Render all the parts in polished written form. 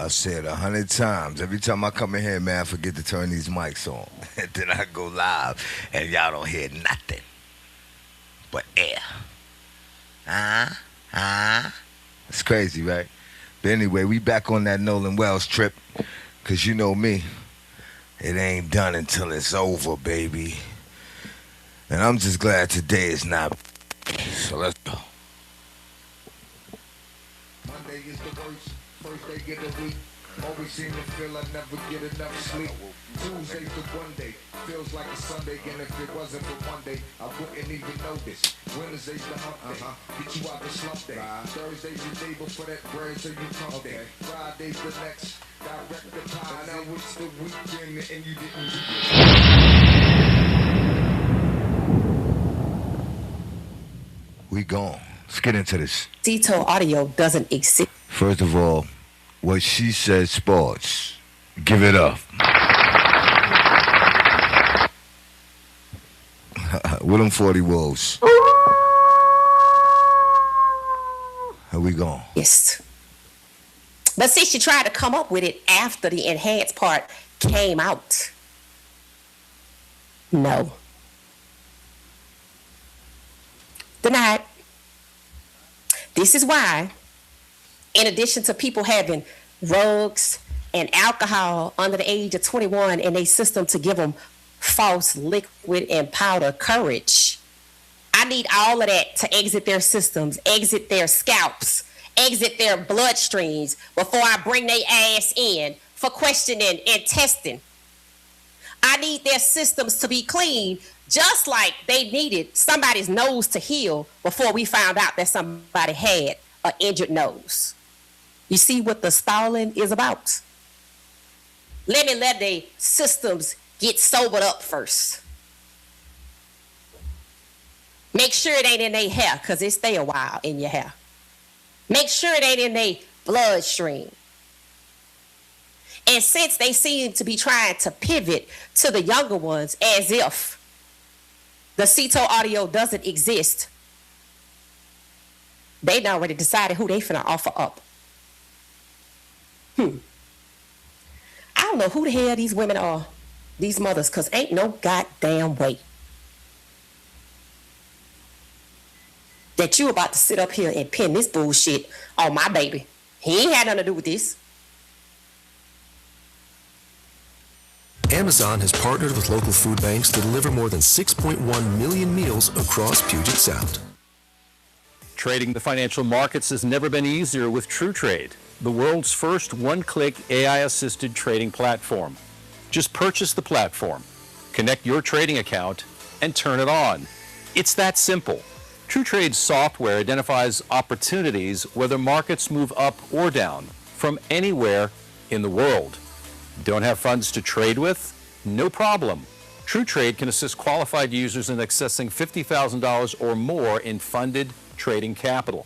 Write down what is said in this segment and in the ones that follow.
I said 100 times. Every time I come in here, man, I forget to turn these mics on. And then I go live, and y'all don't hear nothing but air. It's crazy, right? But anyway, we back on that Nolan Wells trip. Because you know me, it ain't done until it's over, baby. And I'm just glad today is not. So let's go. Monday is the worst. First day of the week. Always seem to feel I never get enough sleep. Tuesday's the one day. Feels like a Sunday. And if it wasn't for Monday, I wouldn't even know this. Wednesday's the hump day. Get you out the slump day. Thursday's the day before that bread, so you come day. Friday's the next. Direct deposit. Now it's the weekend and you didn't do it. We gone. Let's get into this. Ceto audio doesn't exist. First of all, what she said sports. Give it up. With them 40 wolves. Here we go. Yes. But see, she tried to come up with it after the enhanced part came out. No. Denied. This is why, in addition to people having drugs and alcohol under the age of 21 in their system to give them false liquid and powder courage, I need all of that to exit their systems, exit their scalps, exit their bloodstreams before I bring their ass in for questioning and testing. I need their systems to be clean, just like they needed somebody's nose to heal before we found out that somebody had an injured nose. You see what the stalling is about? Let the systems get sobered up first. Make sure it ain't in their hair, because it stay a while in your hair. Make sure it ain't in their bloodstream. And since they seem to be trying to pivot to the younger ones as if the Ceto audio doesn't exist, they done already decided who they finna offer up. I don't know who the hell these women are, these mothers, because ain't no goddamn way that you about to sit up here and pin this bullshit on my baby. He ain't had nothing to do with this. Amazon has partnered with local food banks to deliver more than 6.1 million meals across Puget Sound. Trading the financial markets has never been easier with TrueTrade, the world's first one-click AI-assisted trading platform. Just purchase the platform, connect your trading account, and turn it on. It's that simple. TrueTrade's software identifies opportunities whether markets move up or down from anywhere in the world. Don't have funds to trade with? No problem. TrueTrade can assist qualified users in accessing $50,000 or more in funded trading capital.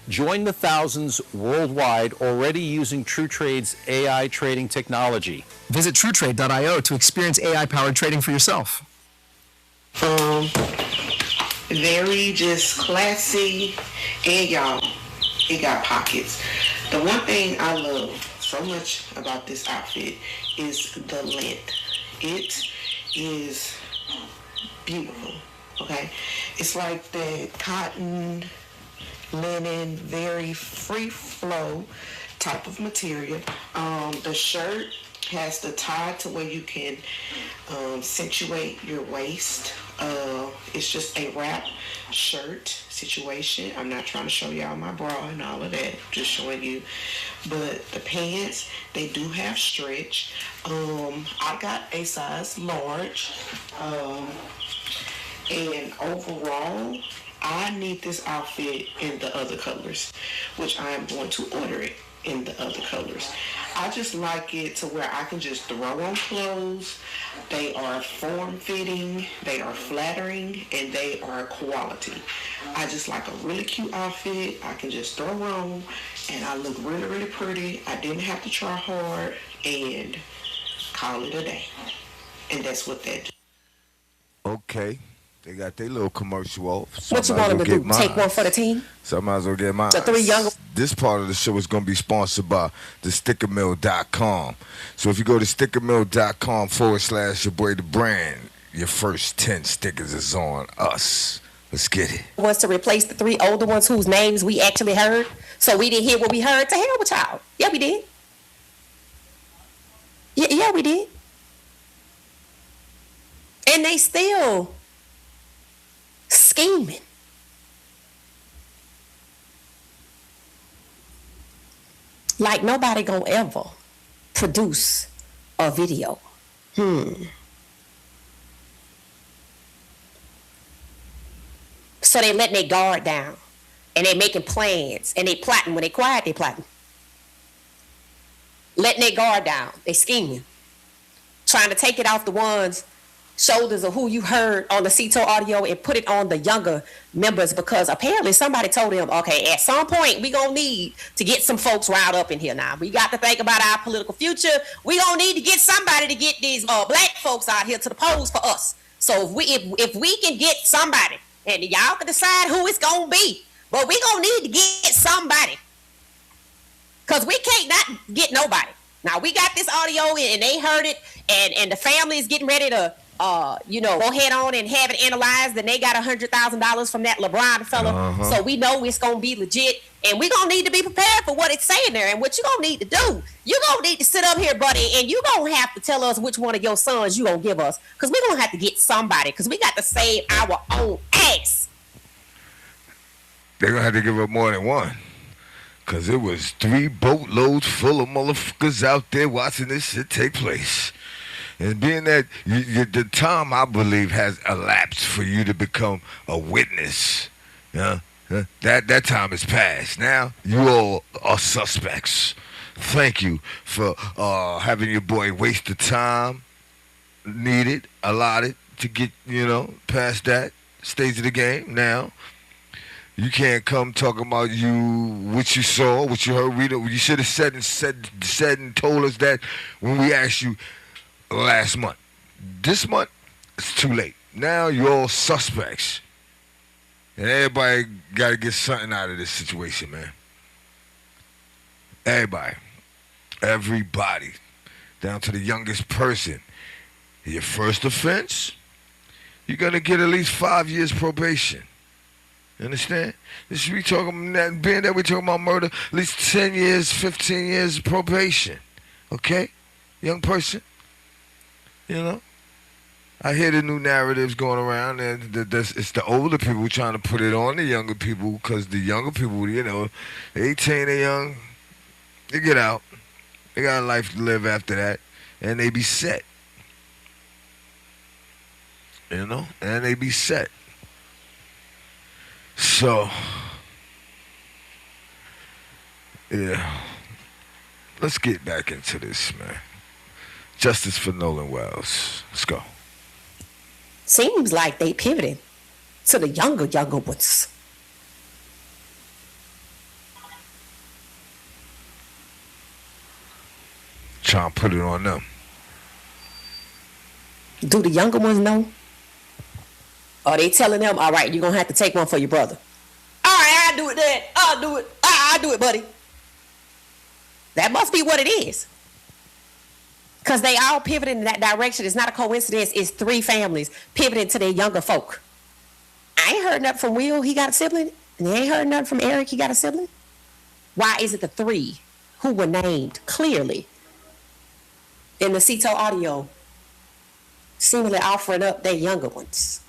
Join the thousands worldwide already using TrueTrade's AI trading technology. Visit TrueTrade.io to experience AI-powered trading for yourself. Very just classy, and y'all, it got pockets. The one thing I love so much about this outfit is the length. It is beautiful, okay? It's like the cotton, linen, very free flow type of material. The shirt has the tie to where you can accentuate your waist. It's just a wrap shirt situation. I'm not trying to show y'all my bra and all of that, just showing you. But the pants, they do have stretch. I got a size large. And overall, I need this outfit in the other colors, which I am going to order it in the other colors. I just like it to where I can just throw on clothes. They are form-fitting, they are flattering, and they are quality. I just like a really cute outfit I can just throw on, and I look really, really pretty. I didn't have to try hard, and call it a day. And that's what that. Okay. They got their little commercial off. What you want them to do? Take one for the team? So I might as well get mine. The three younger. This part of the show is going to be sponsored by thestickermill.com. So if you go to stickermill.com/your boy Dabrand, your first 10 stickers is on us. Let's get it. Was to replace the 3 older ones whose names we actually heard. So we didn't hear what we heard. To hell with y'all. Yeah, we did. Yeah, we did. And they still scheming. Like nobody gonna ever produce a video. So they letting their guard down. And they making plans. And they plotting. When they quiet, they plotting. Letting their guard down. They scheming. Trying to take it off the ones shoulders of who you heard on the CETO audio and put it on the younger members, because apparently somebody told them, okay, at some point we gonna need to get some folks riled up in here. Now we got to think about our political future. We gonna need to get somebody to get these black folks out here to the polls for us. So if we can get somebody, and y'all can decide who it's gonna be, but we gonna need to get somebody, because we can't not get nobody. Now we got this audio and they heard it, and the family is getting ready to go ahead on and have it analyzed, and they got $100,000 from that Dabrand fella. So we know it's gonna be legit, and we gonna need to be prepared for what it's saying there. And what you gonna need to do, you gonna need to sit up here, buddy, and you gonna have to tell us which one of your sons you gonna give us, because we gonna have to get somebody, because we got to save our own ass. They're gonna have to give up more than one, because it was 3 boatloads full of motherfuckers out there watching this shit take place. And being that the time, I believe, has elapsed for you to become a witness, that time has passed. Now you all are suspects. Thank you for having your boy waste the time needed, allotted to get past that stage of the game. Now you can't come talking about what you saw, what you heard. You should have said and told us that when we asked you last month. This month, it's too late. Now you're all suspects. And everybody got to get something out of this situation, man. Everybody, down to the youngest person. Your first offense, you're going to get at least 5 years probation. You understand? Being that we're talking about murder, at least 10 years, 15 years probation. Okay? Young person. I hear the new narratives going around, and it's the older people trying to put it on the younger people, because the younger people, 18, they're young, they get out, they got a life to live after that, and they be set. And they be set. So, yeah, let's get back into this, man. Justice for Nolan Wells. Let's go. Seems like they pivoted to the younger ones. Trying to put it on them. Do the younger ones know? Are they telling them, all right, you're going to have to take one for your brother? All right, I'll do it, Dad. I'll do it, buddy. That must be what it is. Because they all pivoted in that direction. It's not a coincidence. It's 3 families pivoting to their younger folk. I ain't heard nothing from Will. He got a sibling. And they ain't heard nothing from Eric. He got a sibling. Why is it the 3 who were named clearly in the CETO audio seemingly offering up their younger ones?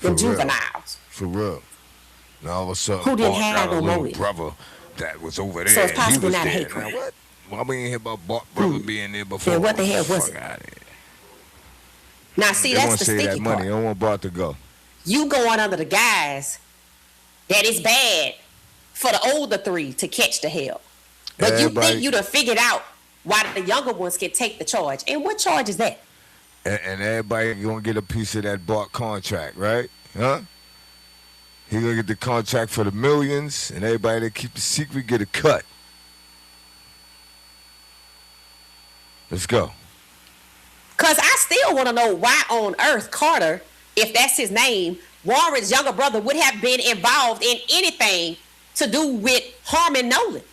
The juveniles. For real. Now all of a sudden, who didn't have got a no little motive. brother that was over there. So it's possibly he was not a there. hate crime. Now what? Why we ain't hear about Bart brother being there before? And what the hell was it? Now see, that's the sticky that money. part. I don't want Bart to go. You going under the guise that it's bad for the older 3 to catch the hell. But you think you done figured out why the younger ones can take the charge. And what charge is that? And everybody gonna get a piece of that Bart contract, right? Huh? He gonna get the contract for the millions, and everybody that keep the secret get a cut. Let's go. Because I still want to know why on earth Carter, if that's his name, Warren's younger brother, would have been involved in anything to do with harming Nolan.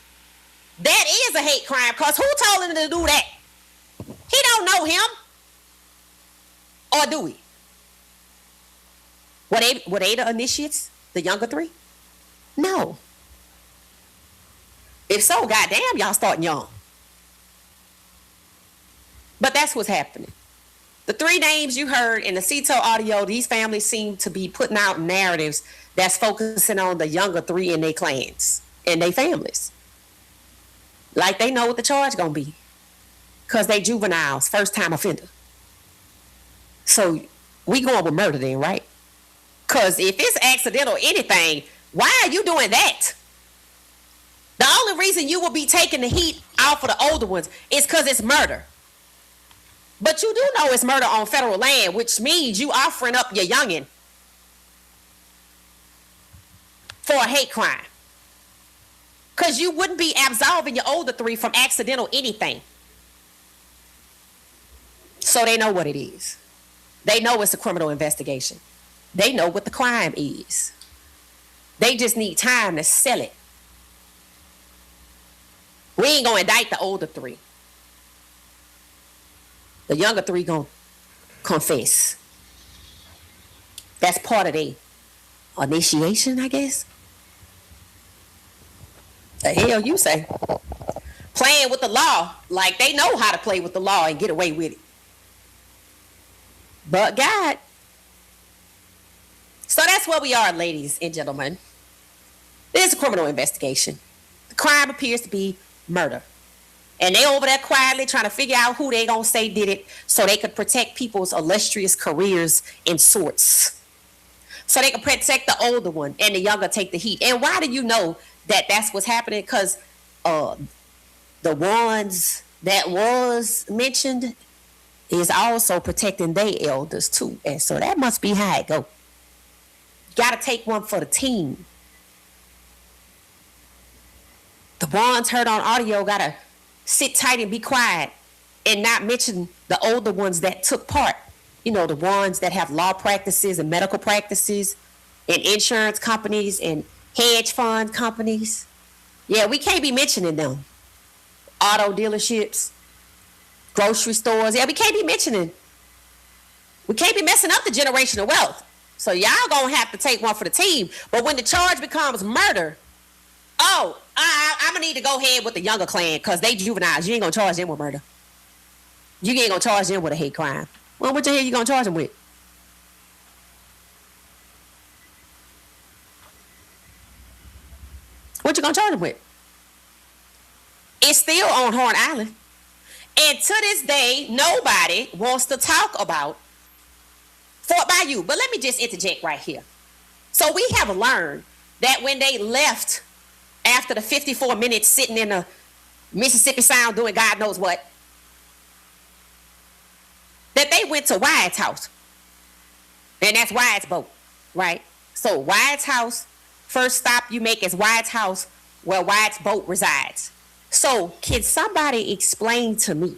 that is a hate crime, because who told him to do that? He don't know him. Or do we? Were they the initiates, the younger three? No. If so, goddamn, y'all starting young. But that's what's happening. The three names you heard in the CETO audio, these families seem to be putting out narratives that's focusing on the younger three in their clans and their families. Like they know what the charge gonna be. Because they juveniles, first time offender. So we going with murder then, right? Because if it's accidental anything, why are you doing that? The only reason you will be taking the heat off of the older ones is because it's murder. But you do know it's murder on federal land, which means you offering up your youngin' for a hate crime. Because you wouldn't be absolving your older three from accidental anything. So they know what it is. They know it's a criminal investigation. They know what the crime is. They just need time to sell it. We ain't gonna indict the older three. The younger three gonna confess. That's part of the initiation, I guess. The hell you say? Playing with the law, like they know how to play with the law and get away with it. But God. So that's where we are, ladies and gentlemen. There's a criminal investigation. The crime appears to be murder. And they over there quietly trying to figure out who they gonna say did it so they could protect people's illustrious careers in sorts. So they can protect the older one and the younger take the heat. And why do you know that that's what's happening? Because the ones that was mentioned is also protecting their elders too. And so that must be how it go. Got to take one for the team. The ones heard on audio got to sit tight and be quiet and not mention the older ones that took part. You know, the ones that have law practices and medical practices and insurance companies and hedge fund companies. Yeah, we can't be mentioning them. Auto dealerships, grocery stores. Yeah, we can't be mentioning. We can't be messing up the generational wealth. So y'all gonna have to take one for the team. But when the charge becomes murder, I'm gonna need to go ahead with the younger clan because they juveniles. You ain't gonna charge them with murder. You ain't gonna charge them with a hate crime. Well, what the hell you gonna charge them with? What you gonna charge them with? It's still on Horn Island. And to this day, nobody wants to talk about Fort Bayou. But let me just interject right here. So we have learned that when they left after the 54 minutes sitting in the Mississippi Sound doing God knows what, that they went to Wyatt's house. And that's Wyatt's boat, right? So Wyatt's house, first stop you make is Wyatt's house where Wyatt's boat resides. So can somebody explain to me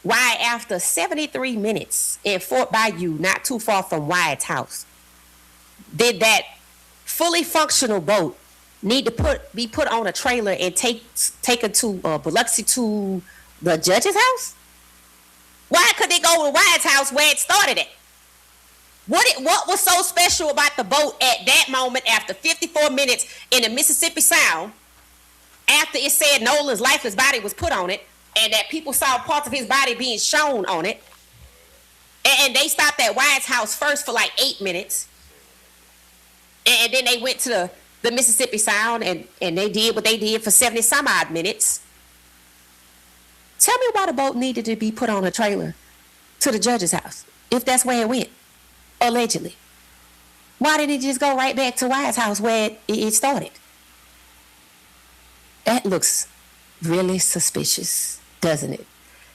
why after 73 minutes in Fort Bayou, not too far from Wyatt's house, did that fully functional boat need to be put on a trailer and taken to Biloxi to the judge's house? Why could they go to Wyatt's house where it started at? What was so special about the boat at that moment after 54 minutes in the Mississippi Sound, after it said Nolan's lifeless body was put on it, and that people saw parts of his body being shown on it, and they stopped at Wyatt's house first for like 8 minutes, and then they went to the Mississippi Sound, and they did what they did for 70 some odd minutes. Tell me why the boat needed to be put on a trailer to the judge's house, if that's where it went, allegedly. Why didn't it just go right back to Wyatt's house where it started? That looks really suspicious, doesn't it?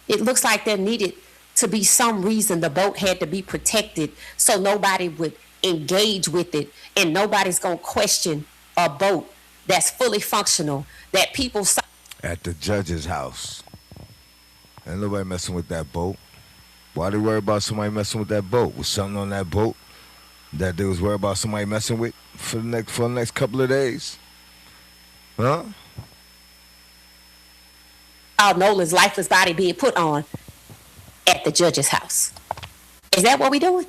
It looks like there needed to be some reason the boat had to be protected so nobody would engage with it, and nobody's going to question a boat that's fully functional, that people saw. At the judge's house. Ain't nobody messing with that boat. Why they worry about somebody messing with that boat? Was something on that boat that they was worried about somebody messing with for the next couple of days? Huh? saw Nolan's lifeless body being put on at the judge's house. Is that what we're doing?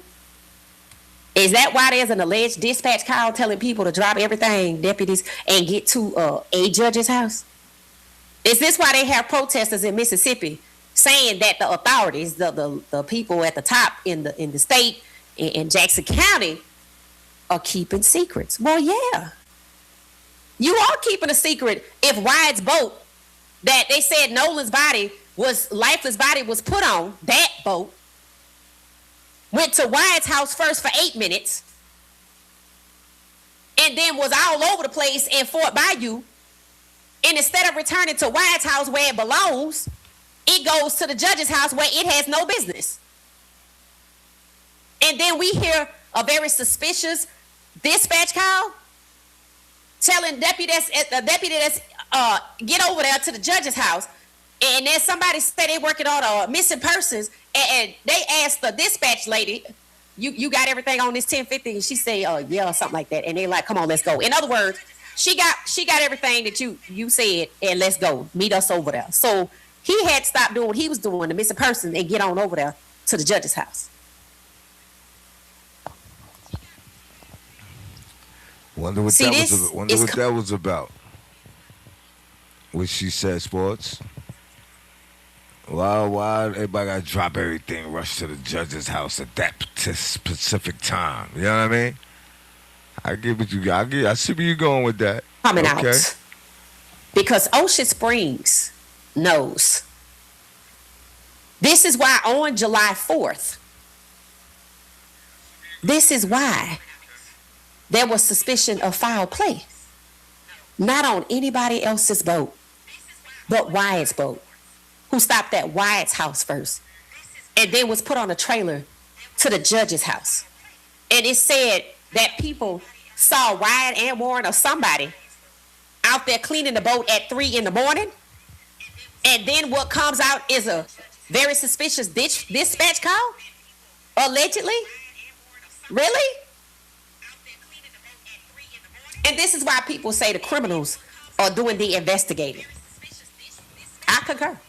Is that why there's an alleged dispatch call telling people to drop everything, deputies, and get to a judge's house? Is this why they have protesters in Mississippi saying that the authorities, the people at the top in the state, in Jackson County, are keeping secrets? Well, yeah. You are keeping a secret if Wyatt's boat that they said Nolan's lifeless body was put on, that boat, went to Wyatt's house first for 8 minutes, and then was all over the place in Fort Bayou. And instead of returning to Wyatt's house where it belongs, it goes to the judge's house where it has no business. And then we hear a very suspicious dispatch call telling deputy that's get over there to the judge's house. And then somebody said they working on missing persons, and they asked the dispatch lady, you got everything on this 1050? And she say, yeah, or something like that. And they like, come on, let's go. In other words, she got everything that you said, and let's go. Meet us over there. So he had to stop doing what he was doing, the missing person, and get on over there to the judge's house. Wonder what that was about. What she said, sports. Why everybody gotta drop everything, rush to the judge's house at that specific time? You know what I mean? I get what you got. I see where you going with that. Coming out. Because Ocean Springs knows. This is why on July 4th, this is why there was suspicion of foul play. Not on anybody else's boat, but Wyatt's boat, who stopped at Wyatt's house first, and then was put on a trailer to the judge's house. And it said that people saw Wyatt and Warren or somebody out there cleaning the boat at 3 in the morning. And then what comes out is a very suspicious dispatch call? Allegedly? Really? And this is why people say the criminals are doing the investigating. I concur.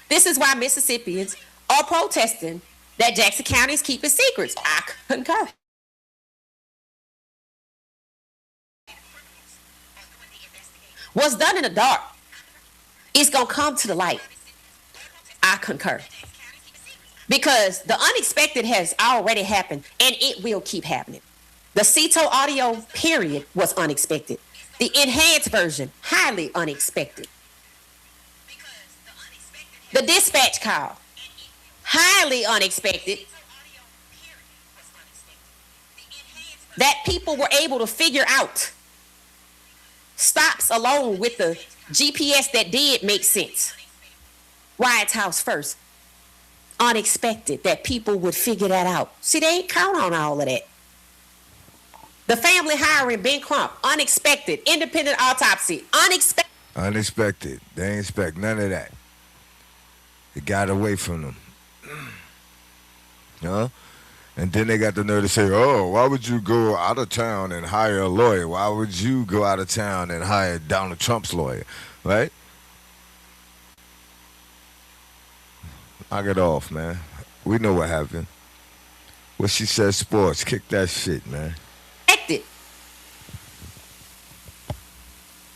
This is why Mississippians are protesting that Jackson County is keeping secrets. I concur. What's done in the dark is going to come to the light. I concur. Because the unexpected has already happened, and it will keep happening. The CETO audio period was unexpected. The enhanced version, highly unexpected. The dispatch call, highly unexpected. That people were able to figure out. Stops alone with the GPS that did make sense. Wyatt's house first. Unexpected that people would figure that out. See, they ain't count on all of that. The family hiring Ben Crump, unexpected. Independent autopsy, unexpected. Unexpected. They ain't expect none of that. It got away from them. Huh? And then they got the nerve to say, oh, why would you go out of town and hire a lawyer? Why would you go out of town and hire Donald Trump's lawyer? Right? Knock it off, man. We know what happened. What she said, sports. Kick that shit, man.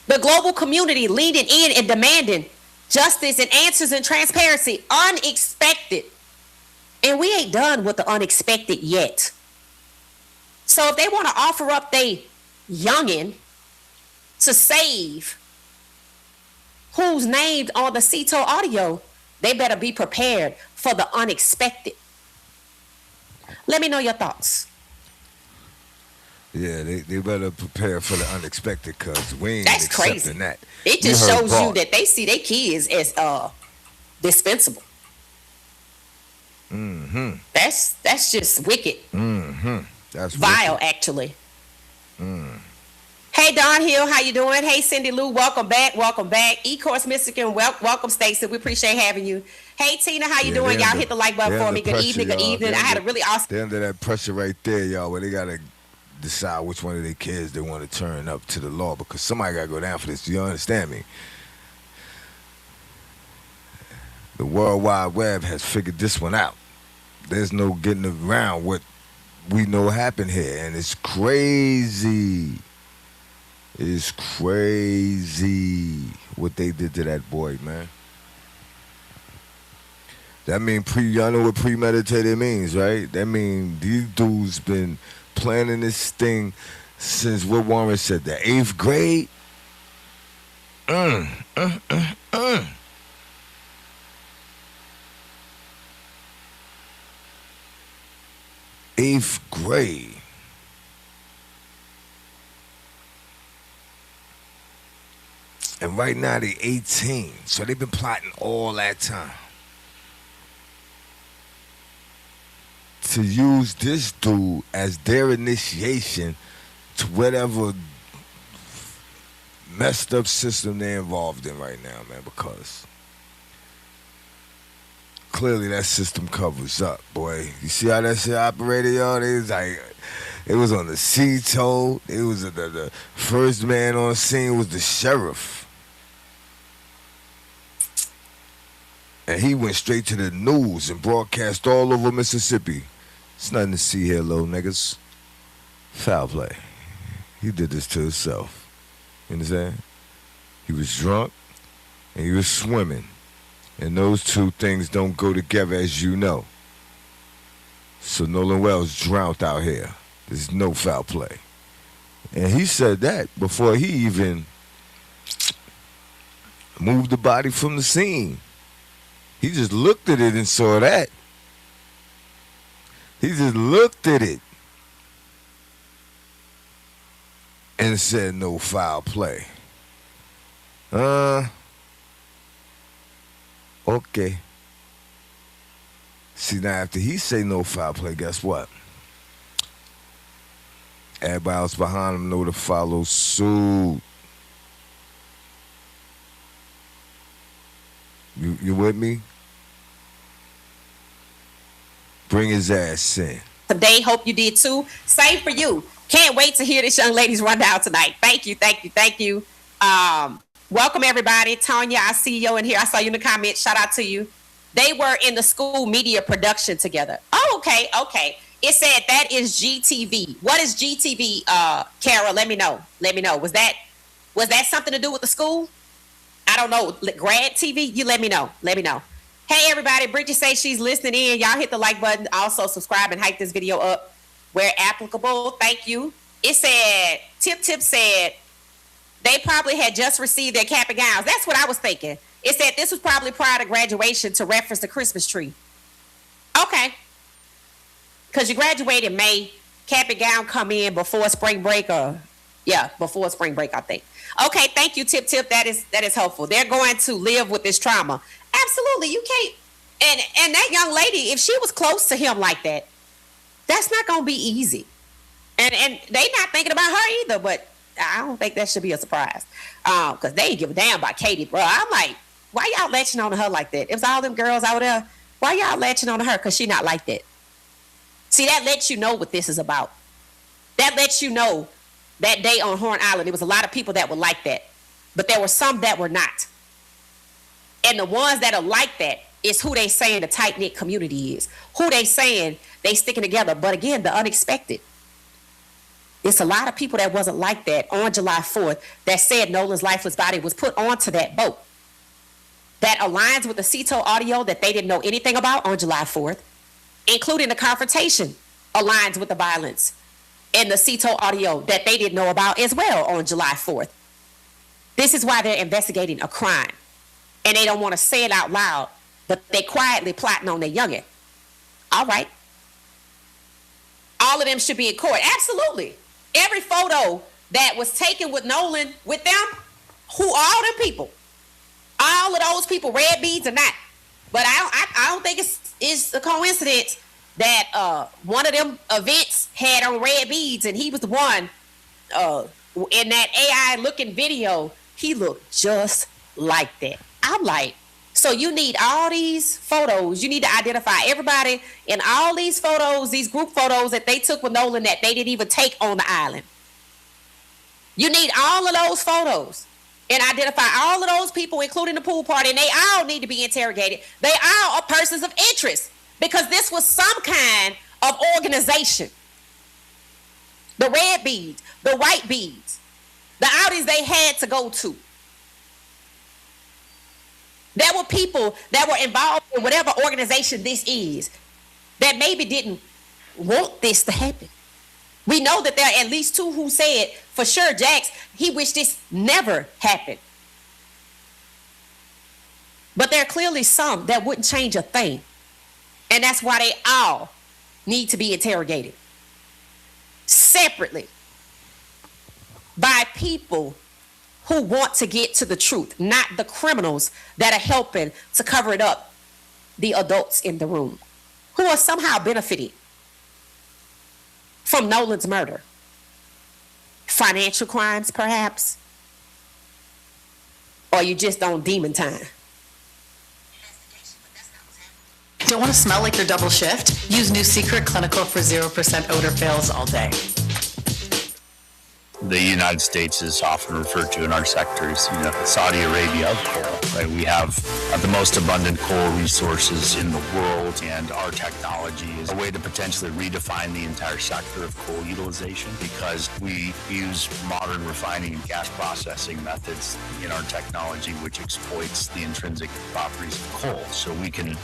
The global community leaning in and demanding justice and answers and transparency. Unexpected. And we ain't done with the unexpected yet. So if they want to offer up they youngin' to save who's named on the CETO audio, they better be prepared for the unexpected. Let me know your thoughts. Yeah, they better prepare for the unexpected, because we ain't That's accepting crazy. that. It just shows you that they see their kids as dispensable. Mm-hmm. That's just wicked. Mm-hmm. That's vile, wicked. Actually. Mm. Hey, Don Hill, how you doing? Hey, Cindy Lou, welcome back. Welcome back. E-Course Michigan, welcome, Stacey. We appreciate having you. Hey, Tina, how you doing? Y'all hit the like button for me. Good evening, good evening. I had a really awesome... The end of that pressure right there, y'all, where they got to decide which one of their kids they want to turn up to the law, because somebody got to go down for this. Do you understand me? The World Wide Web has figured this one out. There's no getting around what we know happened here, and it's crazy. It's crazy what they did to that boy, man. That mean y'all know what premeditated means, right? That mean these dudes been planning this thing since what Warren said, the 8th grade. 8th grade. And right now they 18. So they've been plotting all that time to use this dude as their initiation to whatever messed up system they're involved in right now, man, because clearly that system covers up, boy. You see how that shit operated, y'all? It was on the sea-tow. It was the first man on scene was the sheriff. And he went straight to the news and broadcast all over Mississippi. It's nothing to see here, little niggas. Foul play. He did this to himself. You understand? He was drunk and he was swimming. And those two things don't go together, as you know. So Nolan Wells drowned out here. There's no foul play. And he said that before he even moved the body from the scene. He just looked at it and saw that. He just looked at it and said no foul play. Okay. See, now after he say no foul play, guess what? Everybody else behind him know to follow suit. You with me? Bring his ass in. Today, hope you did too. Same for you. Can't wait to hear this young lady's rundown tonight. Thank you. Welcome everybody. Tanya, I see you in here. I saw you in the comments. Shout out to you. They were in the school media production together. Oh, okay. It said that is GTV. What is GTV, Kara? Let me know. Was that something to do with the school? I don't know. Grad TV? You let me know. Hey, everybody. Bridget says she's listening in. Y'all hit the like button. Also, subscribe and hype this video up where applicable. Thank you. It said, Tip said, they probably had just received their cap and gowns. That's what I was thinking. It said this was probably prior to graduation to reference the Christmas tree. Okay. Because you graduate in May. Cap and gown come in before spring break before spring break, I think. Okay, thank you, Tip. That is helpful. They're going to live with this trauma. Absolutely, you can't. And that young lady, if she was close to him like that, that's not going to be easy. And they not thinking about her either, but I don't think that should be a surprise. Because they ain't give a damn about Katie, bro. I'm like, why y'all latching on to her like that? It was all them girls out there. Why y'all latching on to her? Because she not like that. See, that lets you know what this is about. That lets you know that day on Horn Island, there was a lot of people that were like that. But there were some that were not. And the ones that are like that is who they saying the tight-knit community is. Who they saying they sticking together. But again, the unexpected. It's a lot of people that wasn't like that on July 4th that said Nolan's lifeless body was put onto that boat. That aligns with the CETO audio that they didn't know anything about on July 4th, including the confrontation aligns with the violence in the CETO audio that they didn't know about as well on July 4th. This is why they're investigating a crime. And they don't want to say it out loud, but they quietly plotting on their youngin'. All right. All of them should be in court. Absolutely. Every photo that was taken with Nolan, with them, who are all them people? All of those people, red beads or not. But I don't think it's a coincidence that one of them events had on red beads and he was the one in that AI looking video. He looked just like that. I'm like, so you need all these photos. You need to identify everybody in all these photos, these group photos that they took with Nolan that they didn't even take on the island. You need all of those photos and identify all of those people, including the pool party, and they all need to be interrogated. They all are persons of interest because this was some kind of organization. The red beads, the white beads, the outings they had to go to. There were people that were involved in whatever organization this is that maybe didn't want this to happen. We know that there are at least two who said, for sure, Jax, he wished this never happened. But there are clearly some that wouldn't change a thing. And that's why they all need to be interrogated separately by people who want to get to the truth, not the criminals that are helping to cover it up, the adults in the room, who are somehow benefiting from Nolan's murder. Financial crimes, perhaps? Or you just on demon time? Don't want to smell like your double shift? Use new Secret Clinical for 0% odor fails all day. The United States is often referred to in our sectors, Saudi Arabia of coal. Right? We have the most abundant coal resources in the world, and our technology is a way to potentially redefine the entire sector of coal utilization because we use modern refining and gas processing methods in our technology, which exploits the intrinsic properties of coal. So we can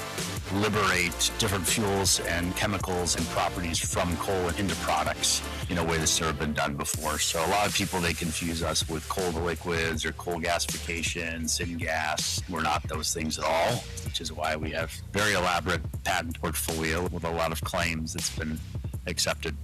liberate different fuels and chemicals and properties from coal into products in a way that's never been done before. So a lot of people, they confuse us with coal to liquids or coal gasification, syngas. We're not those things at all, which is why we have very elaborate patent portfolio with a lot of claims that's been accepted.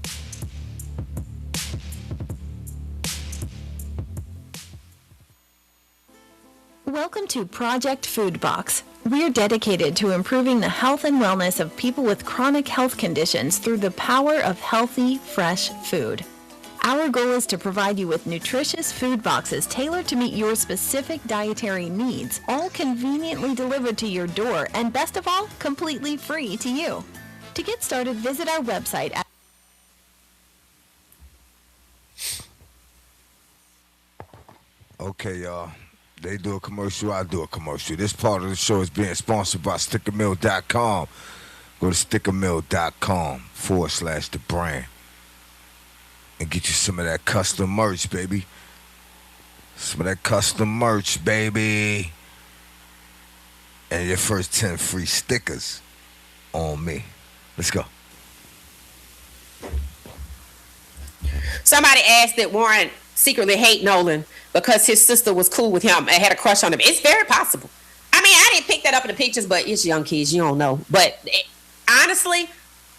Welcome to Project Food Box. We're dedicated to improving the health and wellness of people with chronic health conditions through the power of healthy, fresh food. Our goal is to provide you with nutritious food boxes tailored to meet your specific dietary needs, all conveniently delivered to your door, and best of all, completely free to you. To get started, visit our website at Okay, y'all. They do a commercial, I do a commercial. This part of the show is being sponsored by stickermill.com. Go to stickermill.com/Dabrand and get you some of that custom merch, baby. Some of that custom merch, baby. And your first 10 free stickers on me. Let's go. Somebody asked that Warren secretly hate Nolan because his sister was cool with him and had a crush on him. It's very possible. I mean, I didn't pick that up in the pictures, but it's young kids. You don't know. But honestly,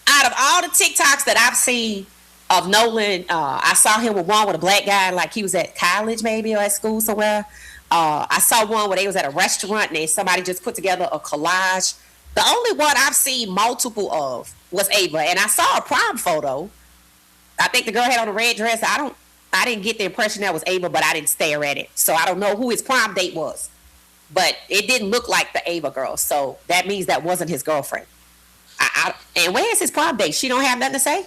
out of all the TikToks that I've seen of Nolan, I saw him with one with a black guy, like he was at college maybe or at school somewhere. I saw one where they was at a restaurant and somebody just put together a collage. The only one I've seen multiple of was Ava. And I saw a prom photo. I think the girl had on a red dress. I didn't get the impression that was Ava, but I didn't stare at it. So I don't know who his prom date was. But it didn't look like the Ava girl. So that means that wasn't his girlfriend. And where is his prom date? She don't have nothing to say?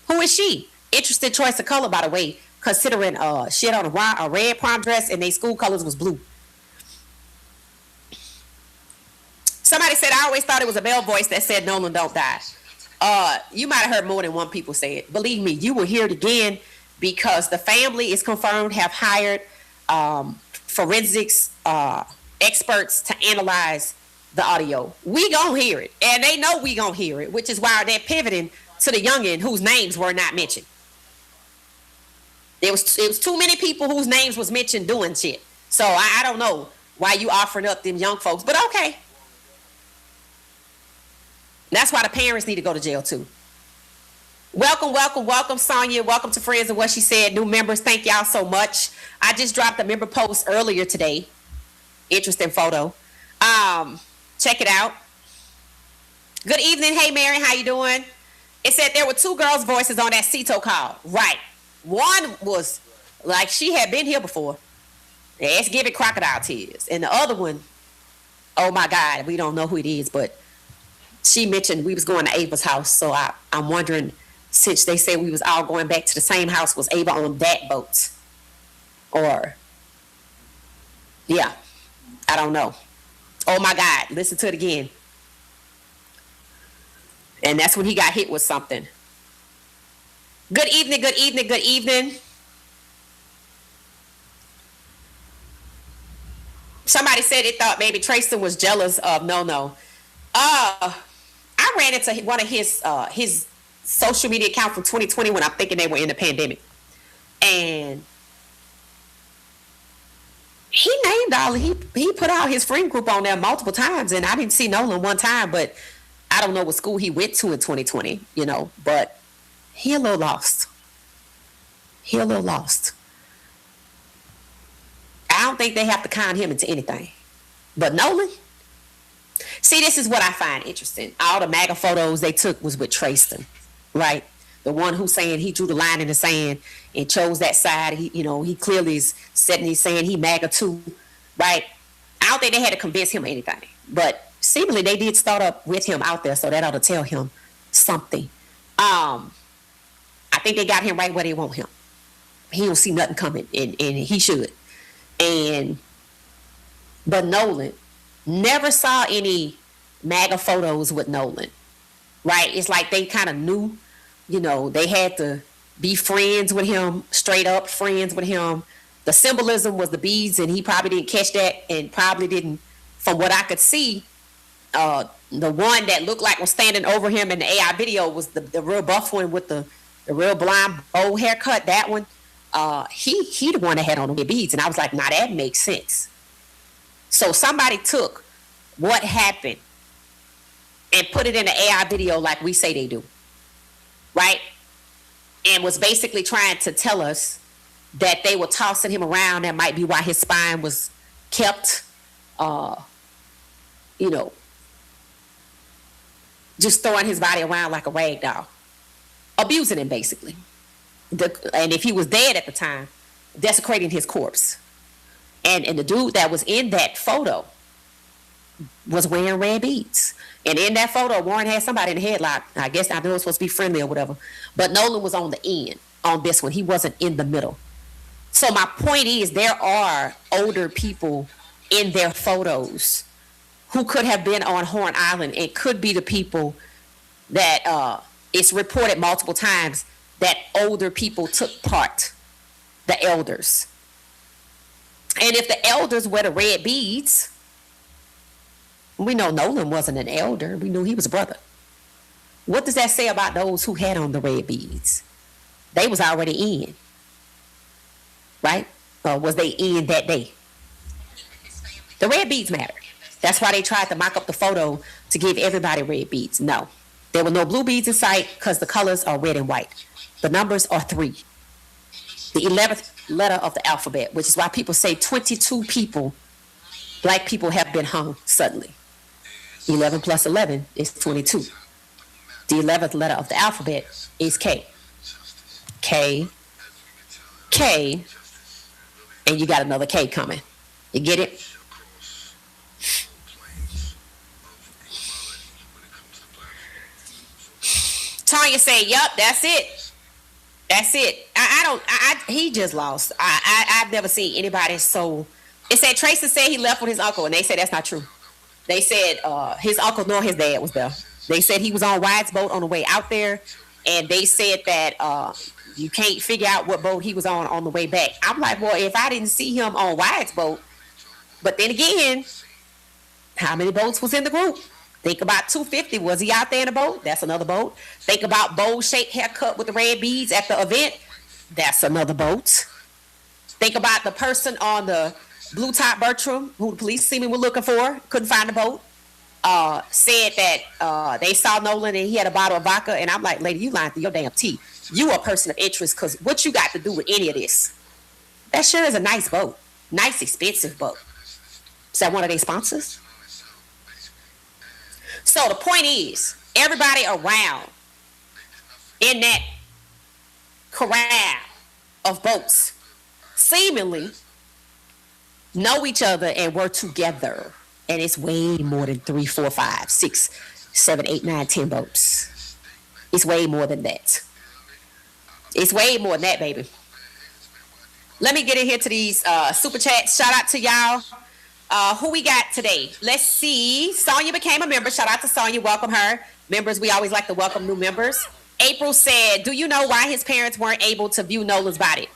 Who is she? Interesting choice of color, by the way, considering she had on a red prom dress and their school colors was blue. Somebody said, I always thought it was a male voice that said Nolan don't die. You might have heard more than one people say it. Believe me, you will hear it again because the family is confirmed have hired forensics experts to analyze the audio. We gonna hear it, and they know we gonna hear it, which is why they're pivoting to the youngin' whose names were not mentioned. It was too many people whose names was mentioned doing shit. So I don't know why you offering up them young folks, but okay. That's why the parents need to go to jail too. Welcome, Sonia. Welcome to Friends and What She Said. New members, thank y'all so much. I just dropped a member post earlier today. Interesting photo. Check it out. Good evening. Hey, Mary, how you doing? It said there were two girls' voices on that Cito call. Right. One was like she had been here before. It's giving crocodile tears. And the other one, oh my God, we don't know who it is, but she mentioned we was going to Ava's house. So I'm wondering, since they said we was all going back to the same house, was Ava on that boat? Or Yeah, I don't know. Oh my God, listen to it again. And that's when he got hit with something. Good evening, good evening, good evening. Somebody said they thought maybe Trayston was jealous of No. I ran into one of his social media account from 2020 when I'm thinking they were in the pandemic. And he named all, he put out his friend group on there multiple times, and I didn't see Nolan one time, but I don't know what school he went to in 2020, but he a little lost. I don't think they have to con him into anything. But Nolan, see, this is what I find interesting. All the MAGA photos they took was with Trayston, right? The one who's saying he drew the line in the sand and chose that side. He clearly is he's saying he MAGA too, right? I don't think they had to convince him of anything. But seemingly they did start up with him out there, so that ought to tell him something. I think they got him right where they want him. He don't see nothing coming, and he should. But Nolan, never saw any MAGA photos with Nolan, right? It's like they kind of knew, they had to be friends with him, straight up friends with him. The symbolism was the beads, and he probably didn't catch that, and probably didn't, from what I could see, the one that looked like was standing over him in the AI video was the real buff one with the real blonde bow haircut, that one. He the one that had on the beads, and I was like, nah, that makes sense. So somebody took what happened and put it in the AI video like we say they do, right? And was basically trying to tell us that they were tossing him around. That might be why his spine was kept, just throwing his body around like a rag doll, abusing him basically. And if he was dead at the time, desecrating his corpse. And the dude that was in that photo was wearing red beads. And in that photo, Warren had somebody in the headlock. I guess I know it was supposed to be friendly or whatever. But Nolan was on the end on this one. He wasn't in the middle. So my point is, there are older people in their photos who could have been on Horn Island, and could be the people that it's reported multiple times that older people took part, the elders. And if the elders wear the red beads, we know Nolan wasn't an elder. We knew he was a brother. What does that say about those who had on the red beads? They was already in, right? Or was they in that day? The red beads matter. That's why they tried to mock up the photo to give everybody red beads. No, there were no blue beads in sight because the colors are red and white. The numbers are 3. The 11th letter of the alphabet, which is why people say 22 people, black people, have been hung suddenly. 11 plus 11 is 22. The 11th letter of the alphabet is K. K, K, and you got another K coming. You get it? Tanya said, "Yup, that's it. That's it." He just lost. I've never seen anybody so. It said Tracy said he left with his uncle, and they said that's not true. They said his uncle nor his dad was there. They said he was on Wyatt's boat on the way out there, and they said that you can't figure out what boat he was on the way back. I'm like, well, if I didn't see him on Wyatt's boat, but then again, how many boats was in the group? Think about 250. Was he out there in a boat? That's another boat. Think about bowl-shaped haircut with the red beads at the event. That's another boat. Think about the person on the Blue Top Bertram, who the police seemingly were looking for, couldn't find the boat. Said that they saw Nolan and he had a bottle of vodka. And I'm like, lady, you lying through your damn teeth. You a person of interest, because what you got to do with any of this? That sure is a nice boat. Nice, expensive boat. Is that one of their sponsors? So the point is, everybody around in that corral of boats seemingly know each other and were together. And it's way more than 3, 4, 5, 6, 7, 8, 9, 10 boats. It's way more than that. It's way more than that, baby. Let me get in here to these super chats. Shout out to y'all. Who we got today? Let's see. Sonia became a member. Shout out to Sonia. Welcome her. Members, we always like to welcome new members. April said, do you know why his parents weren't able to view Nolan's body?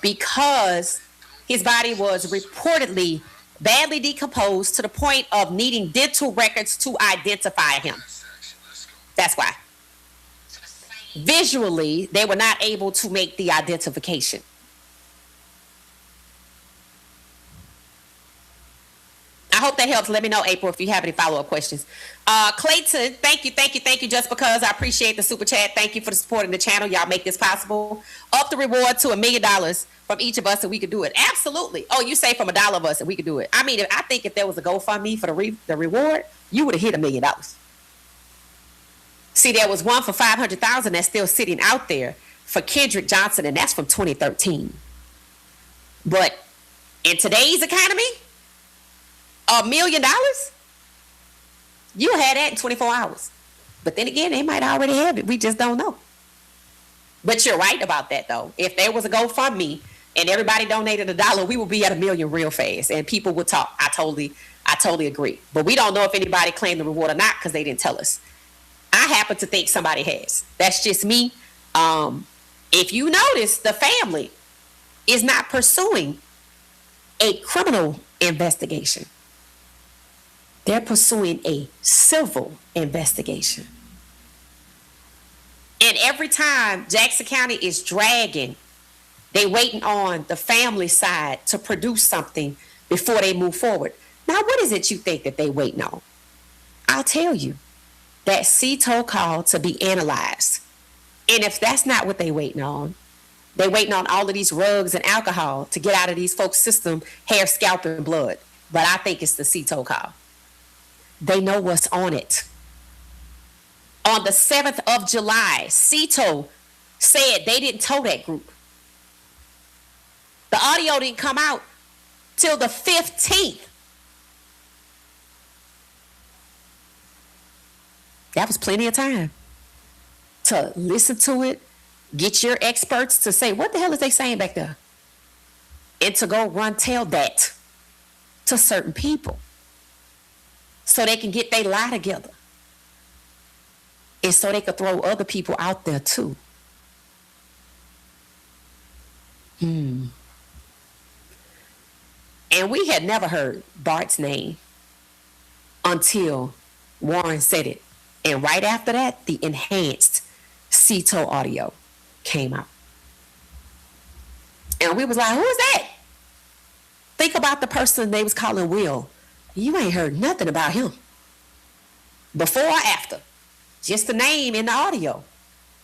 Because his body was reportedly badly decomposed to the point of needing dental records to identify him. That's why. Visually, they were not able to make the identification. I hope that helps. Let me know, April, if you have any follow-up questions. Clayton, thank you, just because. I appreciate the super chat. Thank you for the support in the channel. Y'all make this possible. Up the reward to $1 million from each of us, and we could do it. Absolutely. Oh, you say from $1 of us, and we could do it. I mean, I think if there was a GoFundMe for the reward, you would have hit $1 million. See, there was one for $500,000 that's still sitting out there for Kendrick Johnson, and that's from 2013. But in today's economy, $1 million, you had that in 24 hours. But then again, they might already have it. We just don't know. But you're right about that, though. If there was a GoFundMe and everybody donated $1, we would be at $1 million real fast, and people would talk. I totally agree. But we don't know if anybody claimed the reward or not because they didn't tell us. I happen to think somebody has. That's just me. If you notice, the family is not pursuing a criminal investigation. They're pursuing a civil investigation. And every time Jackson County is dragging, they waiting on the family side to produce something before they move forward. Now, what is it you think that they waiting on? I'll tell you. That CTO call to be analyzed. And if that's not what they waiting on all of these rugs and alcohol to get out of these folks' system, hair, scalp, and blood. But I think it's the CTO call. They know what's on it. On the 7th of July, CTO said they didn't tow that group. The audio didn't come out till the 15th. That was plenty of time to listen to it, get your experts to say, what the hell is they saying back there? And to go tell that to certain people so they can get their lie together. And so they could throw other people out there too. And we had never heard Bart's name until Warren said it. And right after that, the enhanced CTO audio came out. And we was like, who is that? Think about the person they was calling Will. You ain't heard nothing about him. Before or after. Just the name in the audio.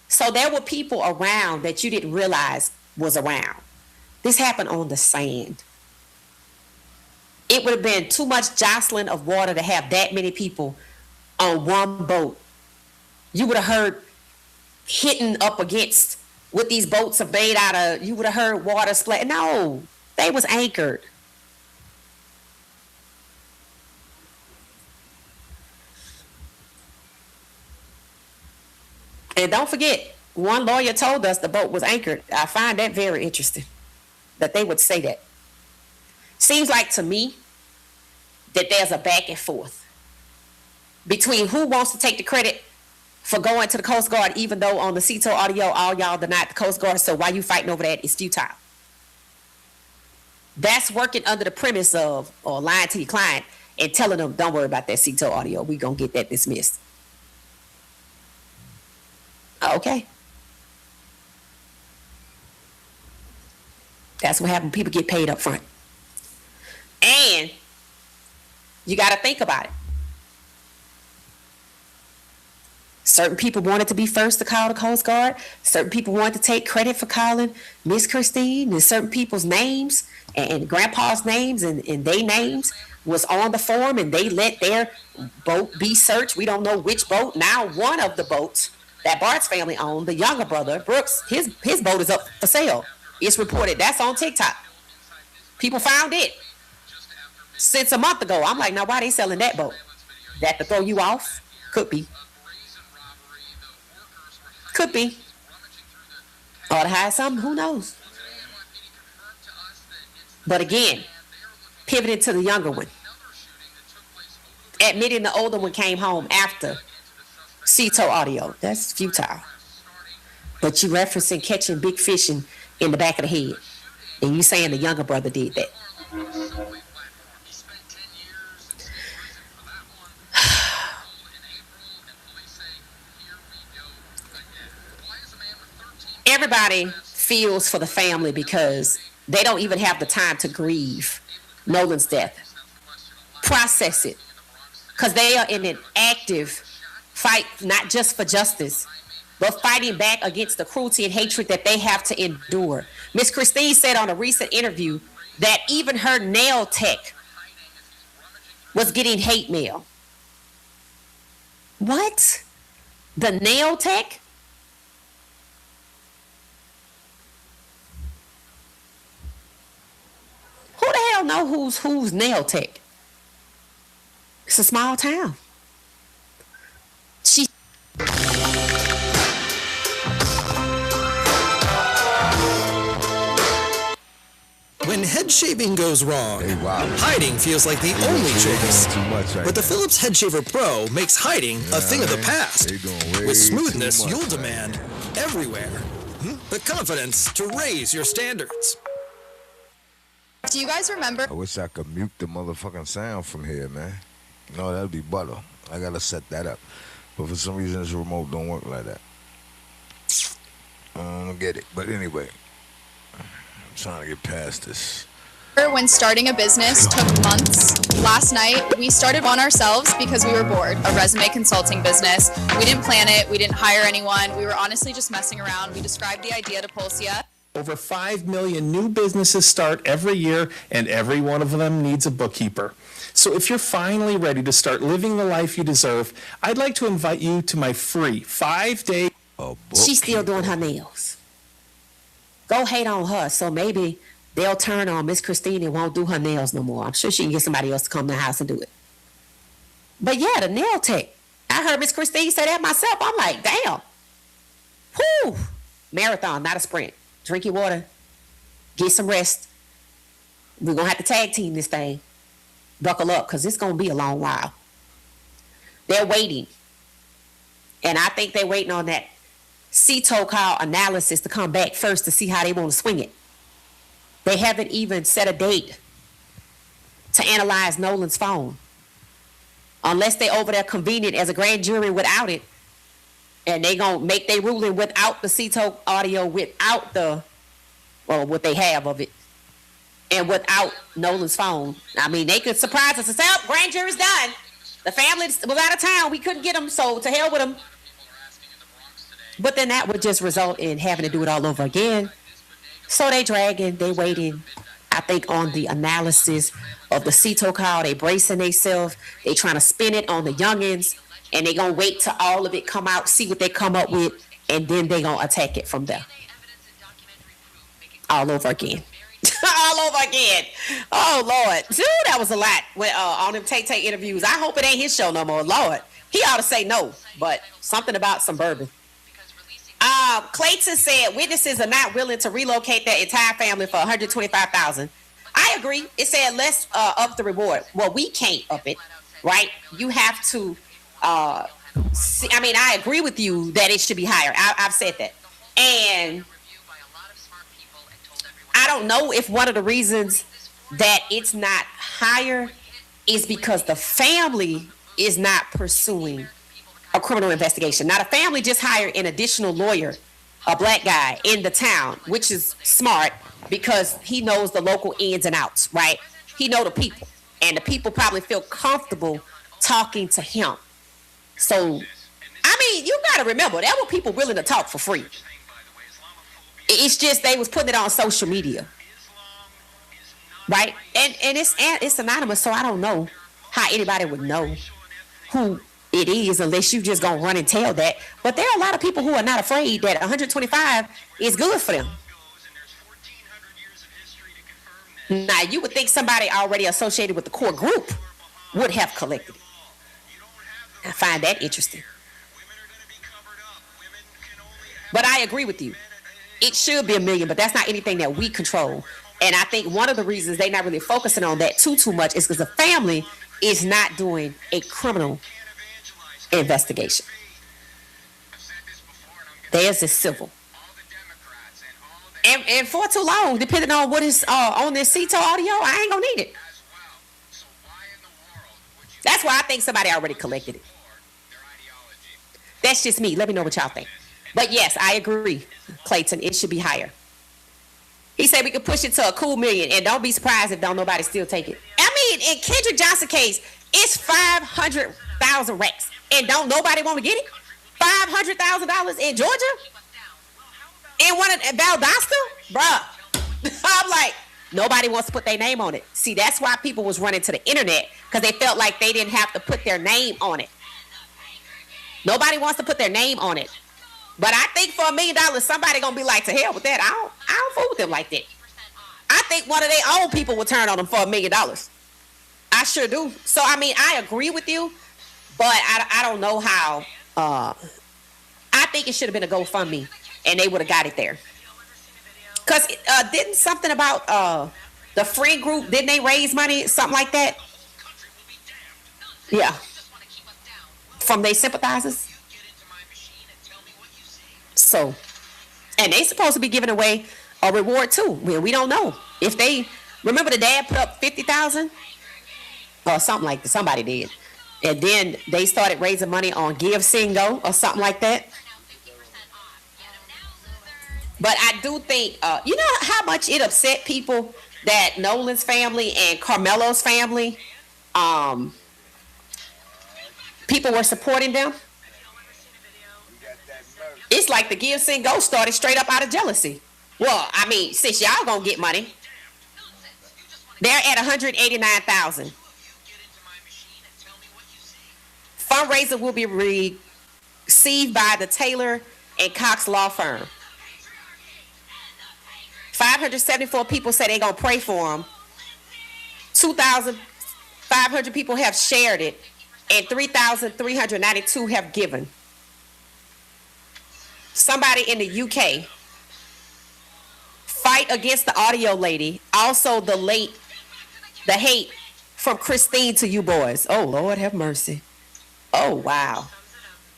So there were people around that you didn't realize was around. This happened on the sand. It would have been too much jostling of water to have that many people on one boat. You would have heard hitting up against what these boats are made out of. You would have heard water splash. No, they was anchored. And don't forget, one lawyer told us the boat was anchored. I find that very interesting, that they would say that. Seems like to me that there's a back and forth between who wants to take the credit for going to the Coast Guard, even though on the CTO audio, all y'all denied the Coast Guard, so why you fighting over that? It's futile. That's working under the premise of, or lying to your client and telling them, don't worry about that CTO audio, we gonna get that dismissed. Okay. That's what happens when people get paid up front. And you got to think about it. Certain people wanted to be first to call the Coast Guard. Certain people wanted to take credit for calling Miss Christine, and certain people's names and grandpa's names and their names was on the form, and they let their boat be searched. We don't know which boat. Now one of the boats that Bart's family owned, the younger brother, Brooks, his boat is up for sale. It's reported. That's on TikTok. People found it since a month ago. I'm like, now why they selling that boat? That to throw you off? Could be. Could be. Or to hide something, who knows? But again, pivoting to the younger one, admitting the older one came home after Ceto audio. That's futile. But you referencing catching big fish in the back of the head. And you saying the younger brother did that. Everybody feels for the family because they don't even have the time to grieve Nolan's death. Process it. Because they are in an active fight, not just for justice, but fighting back against the cruelty and hatred that they have to endure. Miss Christine said on a recent interview that even her nail tech was getting hate mail. What? The nail tech? Who the hell know who's nail tech? It's a small town. When head shaving goes wrong, hiding feels like the only choice. But the Philips Head Shaver Pro makes hiding a thing of the past. With smoothness you'll demand everywhere. The confidence to raise your standards. Do you guys remember? I wish I could mute the motherfucking sound from here, man. No, that'd be butter. I gotta set that up. But for some reason, this remote don't work like that. I don't get it. But anyway, I'm trying to get past this. When starting a business took months, last night we started on ourselves because we were bored. A resume consulting business. We didn't plan it. We didn't hire anyone. We were honestly just messing around. We described the idea to Pulsia. Over 5 million new businesses start every year, and every one of them needs a bookkeeper. So if you're finally ready to start living the life you deserve, I'd like to invite you to my free 5-day... She's still doing her nails. Go hate on her, so maybe they'll turn on Miss Christine and won't do her nails no more. I'm sure she can get somebody else to come to the house and do it. But yeah, the nail tech. I heard Miss Christine say that myself. I'm like, damn. Whew. Marathon, not a sprint. Drink your water. Get some rest. We're going to have to tag team this thing. Buckle up, because it's going to be a long while. They're waiting. And I think they're waiting on that Ceto call analysis to come back first to see how they want to swing it. They haven't even set a date to analyze Nolan's phone. Unless they over there convenient as a grand jury without it. And they going to make their ruling without the Ceto audio, without what they have of it. And without Nolan's phone. I mean, they could surprise us and say, oh, grand jury's done. The family was out of town. We couldn't get them, so to hell with them. But then that would just result in having to do it all over again. So they dragging, they waiting, I think, on the analysis of the Ceto call. They bracing themselves. They trying to spin it on the youngins. And they going to wait till all of it come out, see what they come up with, and then they going to attack it from there. All over again. All over again. Oh, Lord. Dude, that was a lot on them Tay-Tay interviews. I hope it ain't his show no more. Lord, he ought to say no, but something about some bourbon. Clayton said witnesses are not willing to relocate their entire family for $125,000. I agree. It said let's up the reward. Well, we can't up it, right? You have to... I agree with you that it should be higher. I've said that. And I don't know if one of the reasons that it's not higher is because the family is not pursuing a criminal investigation. Now, the family just hired an additional lawyer, a black guy in the town, which is smart because he knows the local ins and outs, right? He know the people, and the people probably feel comfortable talking to him. So, you got to remember, there were people willing to talk for free. It's just they was putting it on social media, right? And it's anonymous, so I don't know how anybody would know who it is unless you just gonna run and tell that. But there are a lot of people who are not afraid that 125 is good for them. Now, you would think somebody already associated with the core group would have collected it. I find that interesting. But I agree with you. It should be $1 million, but that's not anything that we control And I think one of the reasons they're not really focusing on that too much is because the family is not doing a criminal investigation. Theirs is civil. And for too long, depending on what is on this CETO audio, I ain't gonna need it. That's why I think somebody already collected it. That's just me. Let me know what y'all think. But yes, I agree, Clayton. It should be higher. He said we could push it to a cool $1 million, and don't be surprised if don't nobody still take it. I mean, in Kendrick Johnson case, it's 500,000 racks, and don't nobody want to get it. $500,000 in Georgia, in one of Valdosta, bruh. I'm like, nobody wants to put their name on it. See, that's why people was running to the internet, because they felt like they didn't have to put their name on it. Nobody wants to put their name on it. But I think for $1 million, somebody gonna be like, to hell with that. I don't fool with them like that. I think one of their own people will turn on them for $1 million. I sure do. So I mean, I agree with you, but I don't know how. I think it should have been a GoFundMe, and they would have got it there. Cause didn't something about the free group? Didn't they raise money, something like that? Yeah, from their sympathizers. So, and they supposed to be giving away a reward too. We don't know if they remember the dad put up 50,000 or something like that. Somebody did, and then they started raising money on Give, Sing, Go or something like that. But I do think, you know how much it upset people that Nolan's family and Carmelo's family, people were supporting them. It's like the Give, Sing, Go started straight up out of jealousy. Well, I mean, since y'all gonna get money, they're at 189,000. Fundraiser will be received by the Taylor and Cox law firm. 574 people say they're gonna pray for them. 2,500 people have shared it, and 3,392 have given. Somebody in the UK, fight against the audio lady. Also the hate from Christine to you boys. Oh, Lord have mercy. Oh, wow.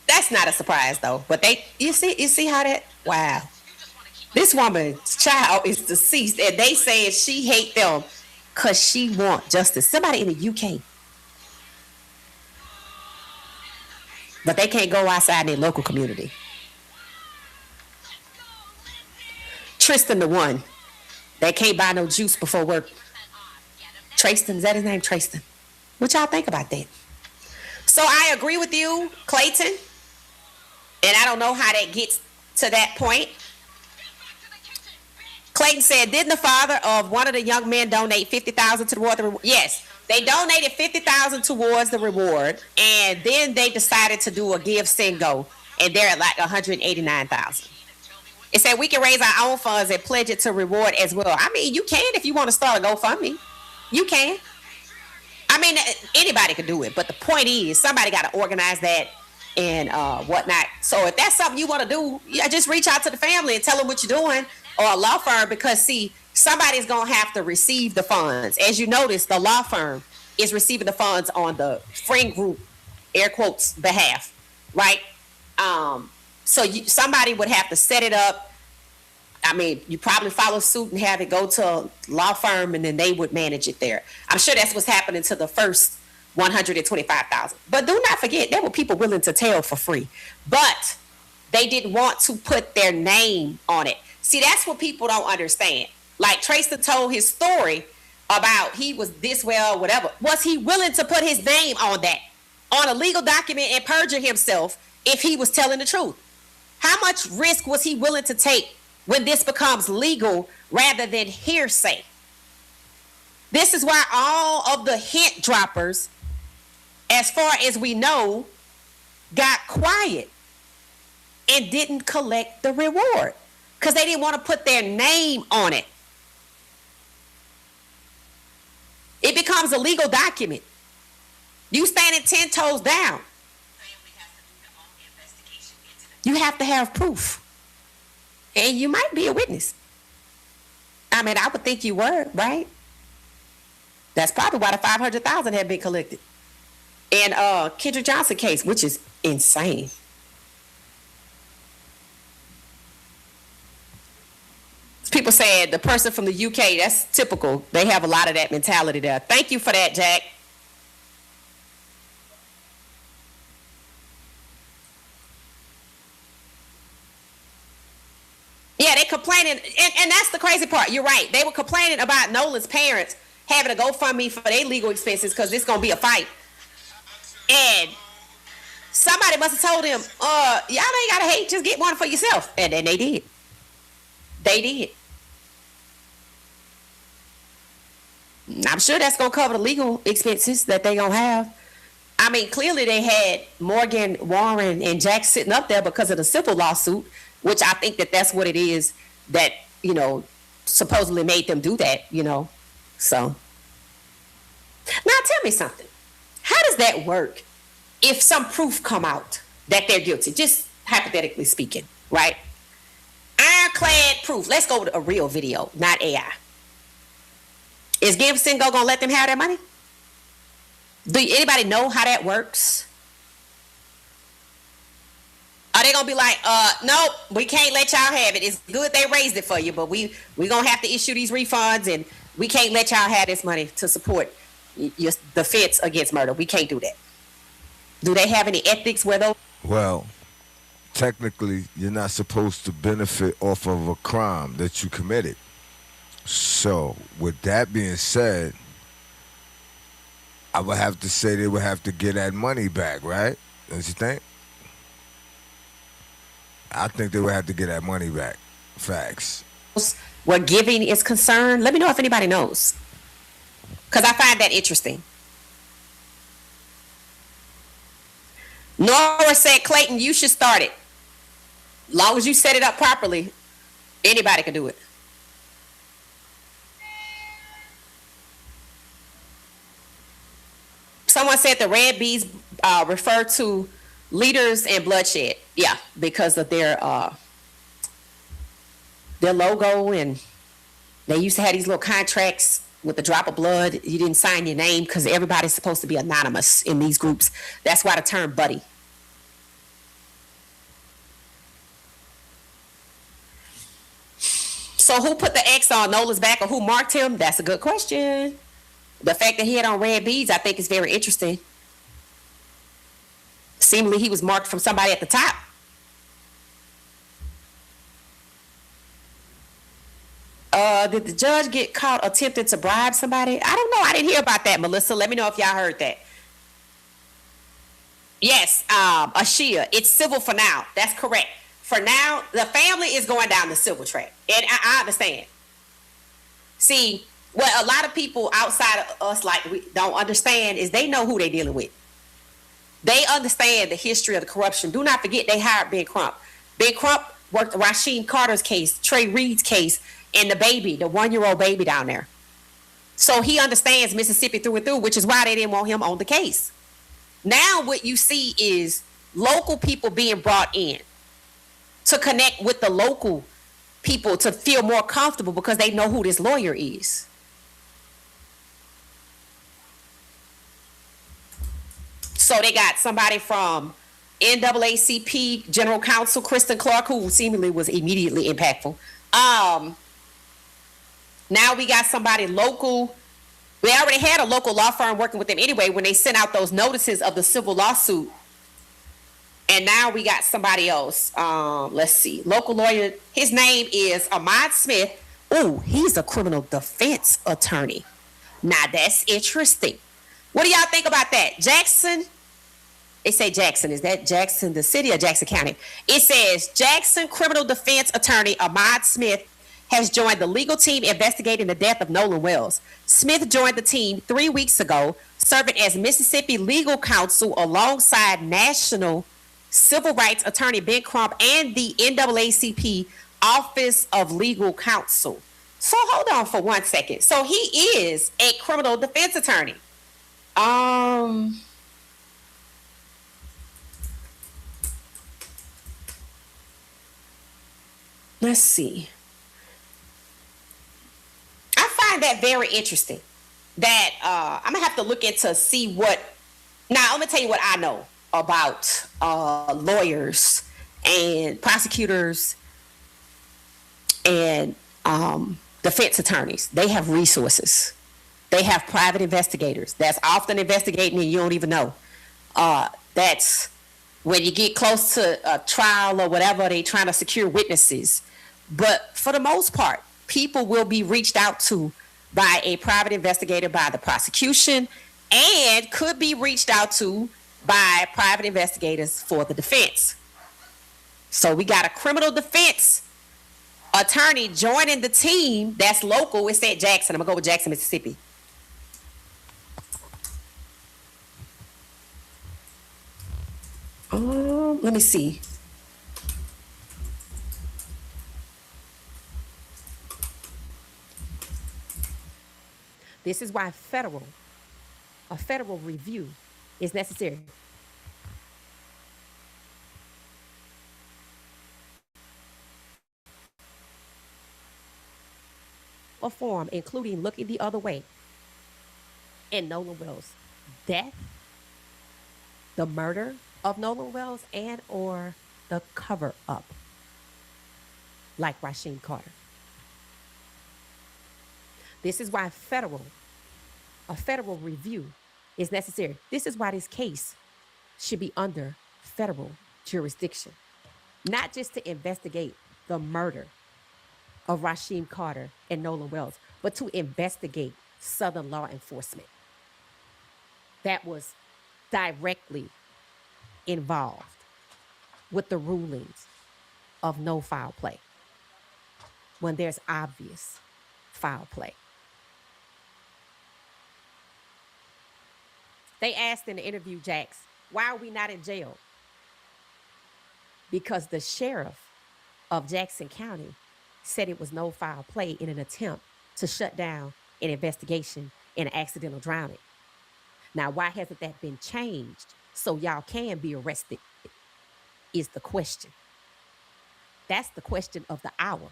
That's not a surprise though. But you see how that, wow. This woman's child is deceased, and they saying she hate them because she want justice. Somebody in the UK. But they can't go outside their local community. Tristan the one that can't buy no juice before work. Tristan, is that his name? Tristan. What y'all think about that? So I agree with you, Clayton. And I don't know how that gets to that point. Clayton said, didn't the father of one of the young men donate $50,000 toward the reward? Yes, they donated $50,000 towards the reward, and then they decided to do a Give, Sing, Go, and they're at like 189,000. It said we can raise our own funds and pledge it to reward as well. I mean, you can if you want to start a GoFundMe. You can. I mean, anybody can do it, but the point is somebody got to organize that and whatnot. So if that's something you want to do, just reach out to the family and tell them what you're doing, or a law firm, because see, somebody's going to have to receive the funds. As you notice, the law firm is receiving the funds on the friend group, air quotes, behalf, right? So somebody would have to set it up. I mean, you probably follow suit and have it go to a law firm, and then they would manage it there. I'm sure that's what's happening to the first 125,000. But do not forget, there were people willing to tell for free, but they didn't want to put their name on it. See, that's what people don't understand. Like Tracy told his story about he was this well, whatever. Was he willing to put his name on that, on a legal document, and perjure himself if he was telling the truth? How much risk was he willing to take when this becomes legal rather than hearsay? This is why all of the hint droppers, as far as we know, got quiet and didn't collect the reward because they didn't want to put their name on it. It becomes a legal document. You standing 10 toes down. You have to have proof. And you might be a witness. I mean, I would think you were, right? That's probably why the $500,000 had been collected. And Kendra Johnson case, which is insane. People saying the person from the UK, that's typical. They have a lot of that mentality there. Thank you for that, Jack. Yeah, they complaining, and that's the crazy part. You're right. They were complaining about Nolan's parents having to GoFundMe for their legal expenses because it's going to be a fight. And somebody must have told them, y'all ain't got to hate, just get one for yourself. And then they did. They did. I'm sure that's going to cover the legal expenses that they going to have. I mean, clearly they had Morgan, Warren, and Jack sitting up there because of the civil lawsuit, which I think that that's what it is that, you know, supposedly made them do that, you know. So, now tell me something. How does that work if some proof come out that they're guilty? Just hypothetically speaking, right? Ironclad proof. Let's go with a real video, not AI. Is Gibson gonna let them have their money? Do anybody know how that works? Are they gonna be like, nope, we can't let y'all have it. It's good they raised it for you, but we gonna have to issue these refunds, and we can't let y'all have this money to support your defense against murder. We can't do that. Do they have any ethics where those? Well, technically, you're not supposed to benefit off of a crime that you committed. So, with that being said, I would have to say they would have to get that money back, right? Don't you think? I think they would have to get that money back. Facts. Where giving is concerned, let me know if anybody knows, because I find that interesting. Nora said, Clayton, you should start it. Long as you set it up properly, anybody can do it. Someone said the red beads refer to leaders and bloodshed. Yeah, because of their logo, and they used to have these little contracts with a drop of blood. You didn't sign your name because everybody's supposed to be anonymous in these groups. That's why the term buddy. So who put the X on Nolan's back, or who marked him? That's a good question. The fact that he had on red beads, I think, is very interesting. Seemingly, he was marked from somebody at the top. Did the judge get caught attempting to bribe somebody? I don't know. I didn't hear about that, Melissa. Let me know if y'all heard that. Yes, Ashia. It's civil for now. That's correct. For now, the family is going down the civil track. And I understand. See, what a lot of people outside of us we don't understand is they know who they're dealing with. They understand the history of the corruption. Do not forget they hired Ben Crump. Ben Crump worked Rasheen Carter's case, Trey Reed's case, and the baby, the 1-year-old baby down there. So he understands Mississippi through and through, which is why they didn't want him on the case. Now what you see is local people being brought in to connect with the local people to feel more comfortable because they know who this lawyer is. So they got somebody from NAACP General Counsel Kristen Clark, who seemingly was immediately impactful. Now we got somebody local. We already had a local law firm working with them anyway when they sent out those notices of the civil lawsuit. And now we got somebody else. Let's see. Local lawyer. His name is Ahmad Smith. Ooh, he's a criminal defense attorney. Now that's interesting. What do y'all think about that? Jackson. They say Jackson. Is that Jackson, the city, or Jackson County? It says Jackson criminal defense attorney Ahmad Smith has joined the legal team investigating the death of Nolan Wells. Smith joined the team 3 weeks ago, serving as Mississippi legal counsel alongside national civil rights attorney Ben Crump and the NAACP Office of Legal Counsel. So hold on for 1 second. So he is a criminal defense attorney. Let's see. find that very interesting. That I'm gonna have to look into see what. Now, let me tell you what I know about lawyers and prosecutors and defense attorneys. They have resources. They have private investigators that's often investigating and you don't even know. That's when you get close to a trial or whatever, they trying to secure witnesses. But for the most part, people will be reached out to by a private investigator, by the prosecution, and could be reached out to by private investigators for the defense. So we got a criminal defense attorney joining the team that's local. It's at Jackson. I'm gonna go with Jackson, Mississippi. Let me see. This is why a federal review is necessary. A form, including looking the other way, and Nolan Wells' death, the murder of Nolan Wells, and or the cover-up, like Rasheem Carter. This is why a federal review is necessary. This is why this case should be under federal jurisdiction, not just to investigate the murder of Rasheem Carter and Nolan Wells, but to investigate Southern law enforcement that was directly involved with the rulings of no foul play when there's obvious foul play. They asked in the interview, Jax, why are we not in jail? Because the sheriff of Jackson County said it was no foul play in an attempt to shut down an investigation in an accidental drowning. Now, why hasn't that been changed so y'all can be arrested is the question. That's the question of the hour.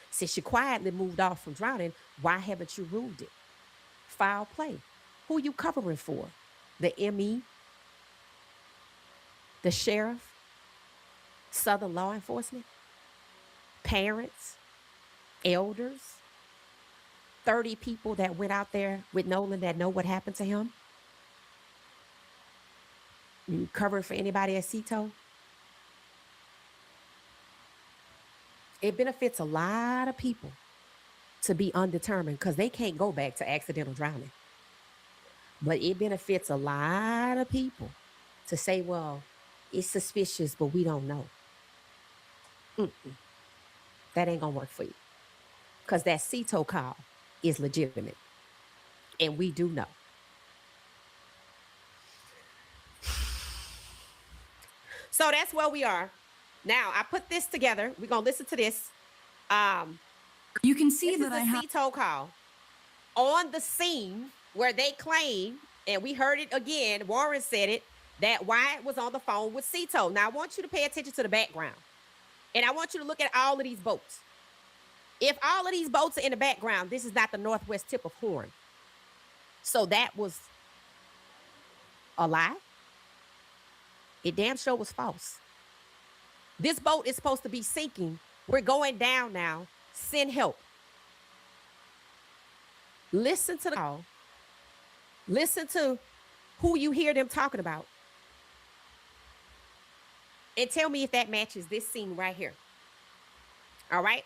Since you quietly moved off from drowning, why haven't you ruled it? Foul play. Who you covering for? The ME? The sheriff? Southern law enforcement? Parents? Elders? 30 people that went out there with Nolan that know what happened to him? You covered for anybody at CETO? It benefits a lot of people to be undetermined because they can't go back to accidental drowning. But it benefits a lot of people to say, well, it's suspicious, but we don't know. That ain't gonna work for you. Because that CETO call is legitimate. And we do know. So that's where we are. Now, I put this together. We're going to listen to this. You can see this that I have a CETO call on the scene where they claim, and we heard it again, Warren said it, that Wyatt was on the phone with CETO. Now, I want you to pay attention to the background. And I want you to look at all of these boats. If all of these boats are in the background, this is not the northwest tip of Horn. So that was a lie. It damn sure was false. This boat is supposed to be sinking. We're going down now. Send help. Listen to the call. Listen to who you hear them talking about. And tell me if that matches this scene right here. All right?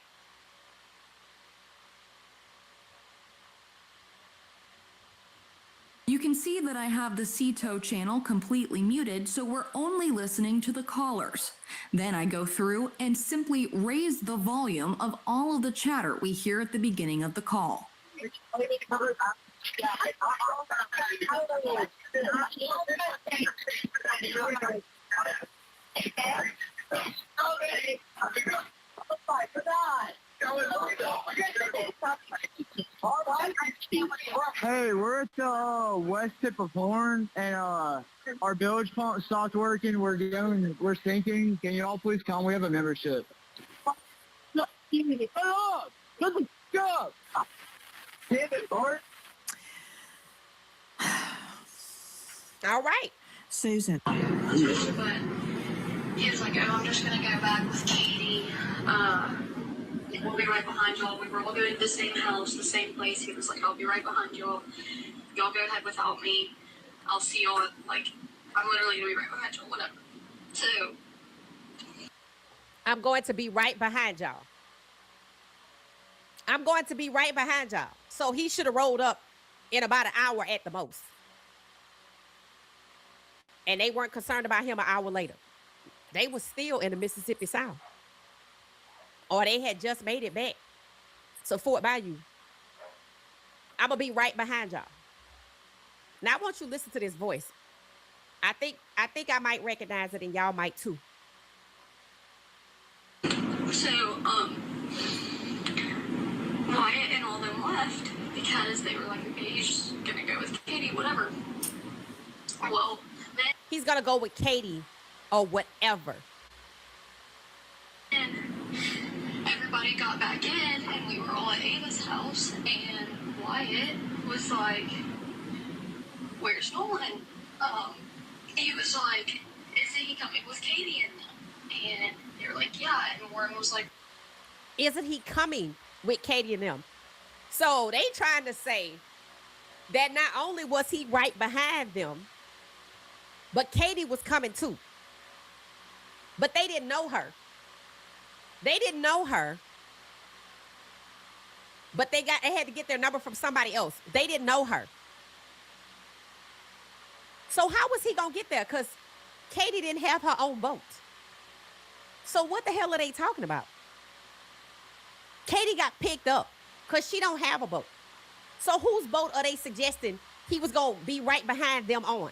You can see that I have the CETO channel completely muted, so we're only listening to the callers. Then I go through and simply raise the volume of all of the chatter we hear at the beginning of the call. Hey, we're at the west tip of Horn, and our bilge pump stopped working. We're sinking. Can you all please come? We have a membership. Damn it, Bart. All right. Susan. But he was like, oh, I'm just going to go back with Katie. We'll be right behind y'all. We were all going to the same house, the same place. He was like, I'll be right behind y'all. Y'all go ahead without me. I'll see y'all. Like, I'm literally going to be right behind y'all, whatever. So. I'm going to be right behind y'all. I'm going to be right behind y'all. So he should have rolled up in about an hour at the most. And they weren't concerned about him an hour later. They were still in the Mississippi Sound. Or they had just made it back to Fort Bayou. I'm going to be right behind y'all. Now, I want you to listen to this voice. I think I might recognize it, and y'all might too. So, Wyatt and all them left because they were like, okay, he's just gonna go with Katie, whatever. Well, then he's gonna go with Katie or whatever. And everybody got back in, and we were all at Ava's house, and Wyatt was like, where's Nolan? He was like, isn't he coming with Katie and them? And they were like, yeah. And Warren was like, isn't he coming with Katie and them? So they trying to say that not only was he right behind them, but Katie was coming too. But they didn't know her. They didn't know her. But they had to get their number from somebody else. They didn't know her. So how was he going to get there? Because Katie didn't have her own boat. So what the hell are they talking about? Katie got picked up because she don't have a boat. So whose boat are they suggesting he was going to be right behind them on?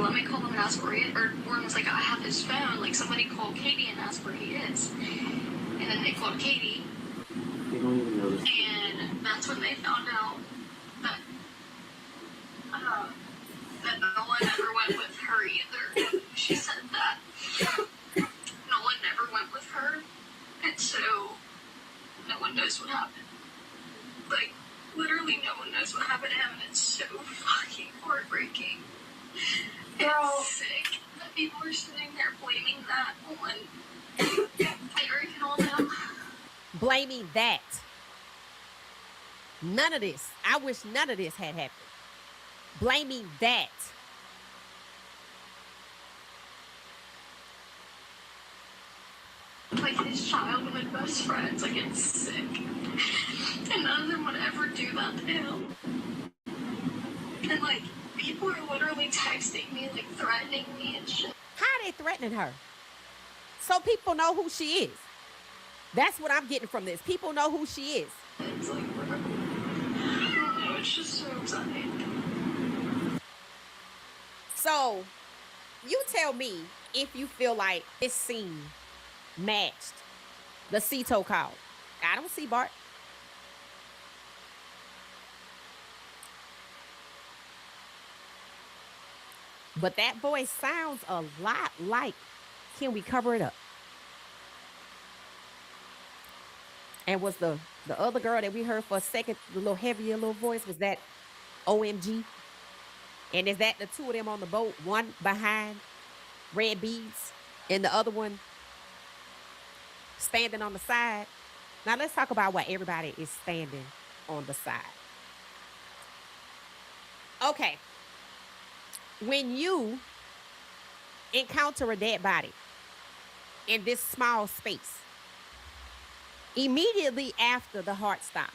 let me call him and ask where he is. Or Warren was like, I have his phone. Like, somebody call Katie and ask where he is. And then they called Katie. They don't even know this. And that's when they found out that Nolan never went with her either. She said that Nolan never went with her. And so no one knows what happened. Like, literally no one knows what happened to him, and it's so fucking heartbreaking. It's sick that people are sitting there blaming that on Eric and all them. Blaming that. None of this. I wish none of this had happened. Blaming that. Like his childhood best friends, like it's sick. And none of them would ever do that to him. And like, people are literally texting me, like threatening me and shit. How are they threatening her? So people know who she is. That's what I'm getting from this. People know who she is. It's like, I don't know, it's just so upsetting. So, you tell me if you feel like this scene matched the Cito call. I don't see Bart. But that voice sounds a lot like, can we cover it up? And was the other girl that we heard for a second, the little heavier little voice, was that OMG? And is that the two of them on the boat, one behind Red Beads and the other one standing on the side? Now let's talk about why everybody is standing on the side. Okay. When you encounter a dead body in this small space, immediately after the heart stops,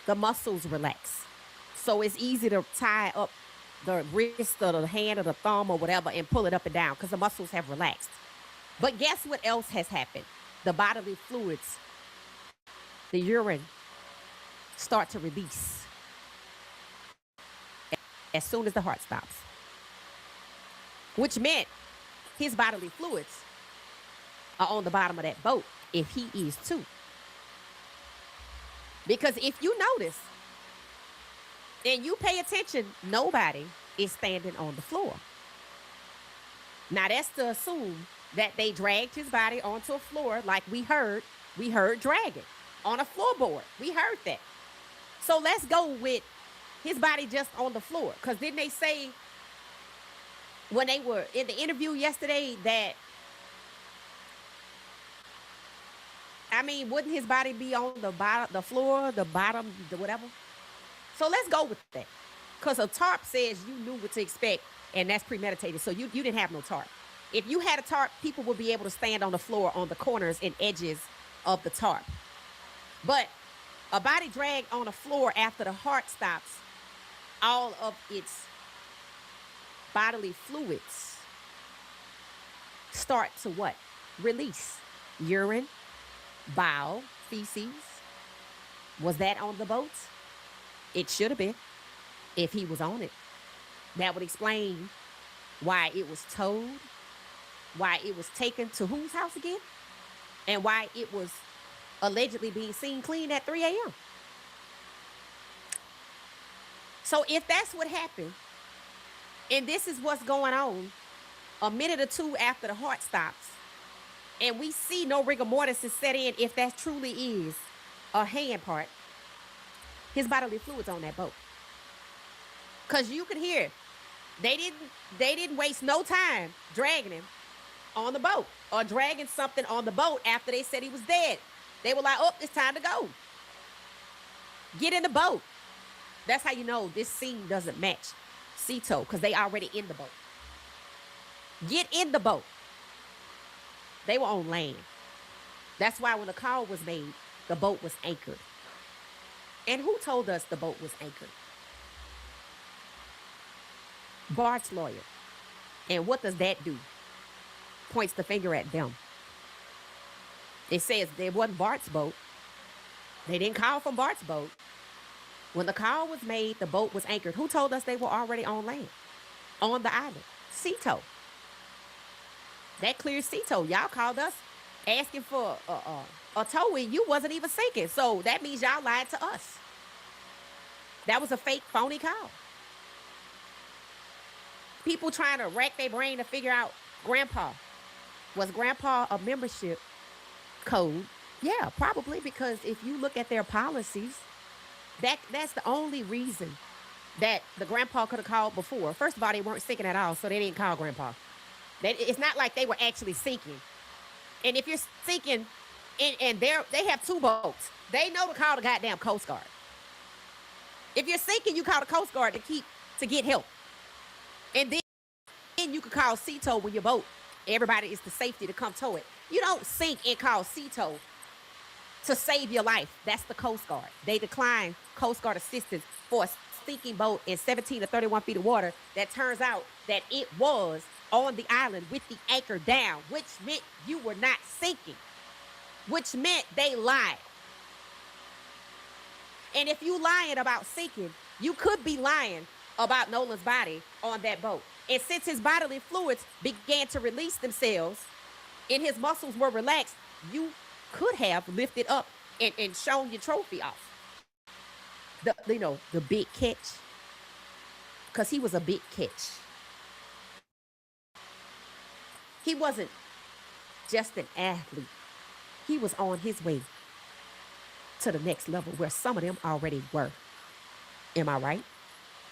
the muscles relax. So it's easy to tie up the wrist or the hand or the thumb or whatever and pull it up and down because the muscles have relaxed. But guess what else has happened? The bodily fluids, the urine, start to release as soon as the heart stops. Which meant his bodily fluids are on the bottom of that boat if he is too. Because if you notice and you pay attention, nobody is standing on the floor. Now that's to assume that they dragged his body onto a floor like we heard dragging on a floorboard. We heard that. So let's go with his body just on the floor. Because didn't they say when they were in the interview yesterday that, I mean, wouldn't his body be on the bottom, the floor, the bottom, the whatever? So let's go with that. Because a tarp says you knew what to expect, and that's premeditated. So you didn't have no tarp. If you had a tarp, people would be able to stand on the floor on the corners and edges of the tarp. But a body dragged on the floor after the heart stops, all of its bodily fluids start to what? Release. Urine, bowel, feces. Was that on the boat? It should have been, if he was on it. That would explain why it was towed, why it was taken to whose house again, and why it was allegedly being seen clean at 3 a.m. So if that's what happened, and this is what's going on a minute or two after the heart stops, and we see no rigor mortis is set in, if that truly is a hand part, his bodily fluids on that boat. Because you could hear, they didn't waste no time dragging him on the boat or dragging something on the boat after they said he was dead. They were like, oh, it's time to go. Get in the boat. That's how you know this scene doesn't match Cito, because they already in the boat. Get in the boat. They were on land. That's why when the call was made, the boat was anchored. And who told us the boat was anchored? Bart's lawyer. And what does that do? Points the finger at them. It says it wasn't Bart's boat. They didn't call from Bart's boat. When the call was made, the boat was anchored. Who told us they were already on land? On the island. Cito. That clears Cito. Y'all called us asking for a towing. You wasn't even sinking. So that means y'all lied to us. That was a fake, phony call. People trying to rack their brain to figure out Grandpa. Was Grandpa a membership code? Yeah, probably, because if you look at their policies, that's the only reason that the Grandpa could have called before. First of all, they weren't sinking at all, so they didn't call Grandpa. It's not like they were actually sinking. And if you're sinking, and they have two boats, they know to call the goddamn Coast Guard. If you're sinking, you call the Coast Guard to get help. And then you could call Cito when your boat, everybody is the safety to come tow it. You don't sink and call Cito to save your life. That's the Coast Guard. They decline Coast Guard assistance for a sinking boat in 17 to 31 feet of water that turns out that it was on the island with the anchor down, which meant you were not sinking, which meant they lied. And if you lying about sinking, you could be lying about Nolan's body on that boat. And since his bodily fluids began to release themselves and his muscles were relaxed, you could have lifted up and shown your trophy off. The big catch. Because he was a big catch. He wasn't just an athlete. He was on his way to the next level where some of them already were. Am I right?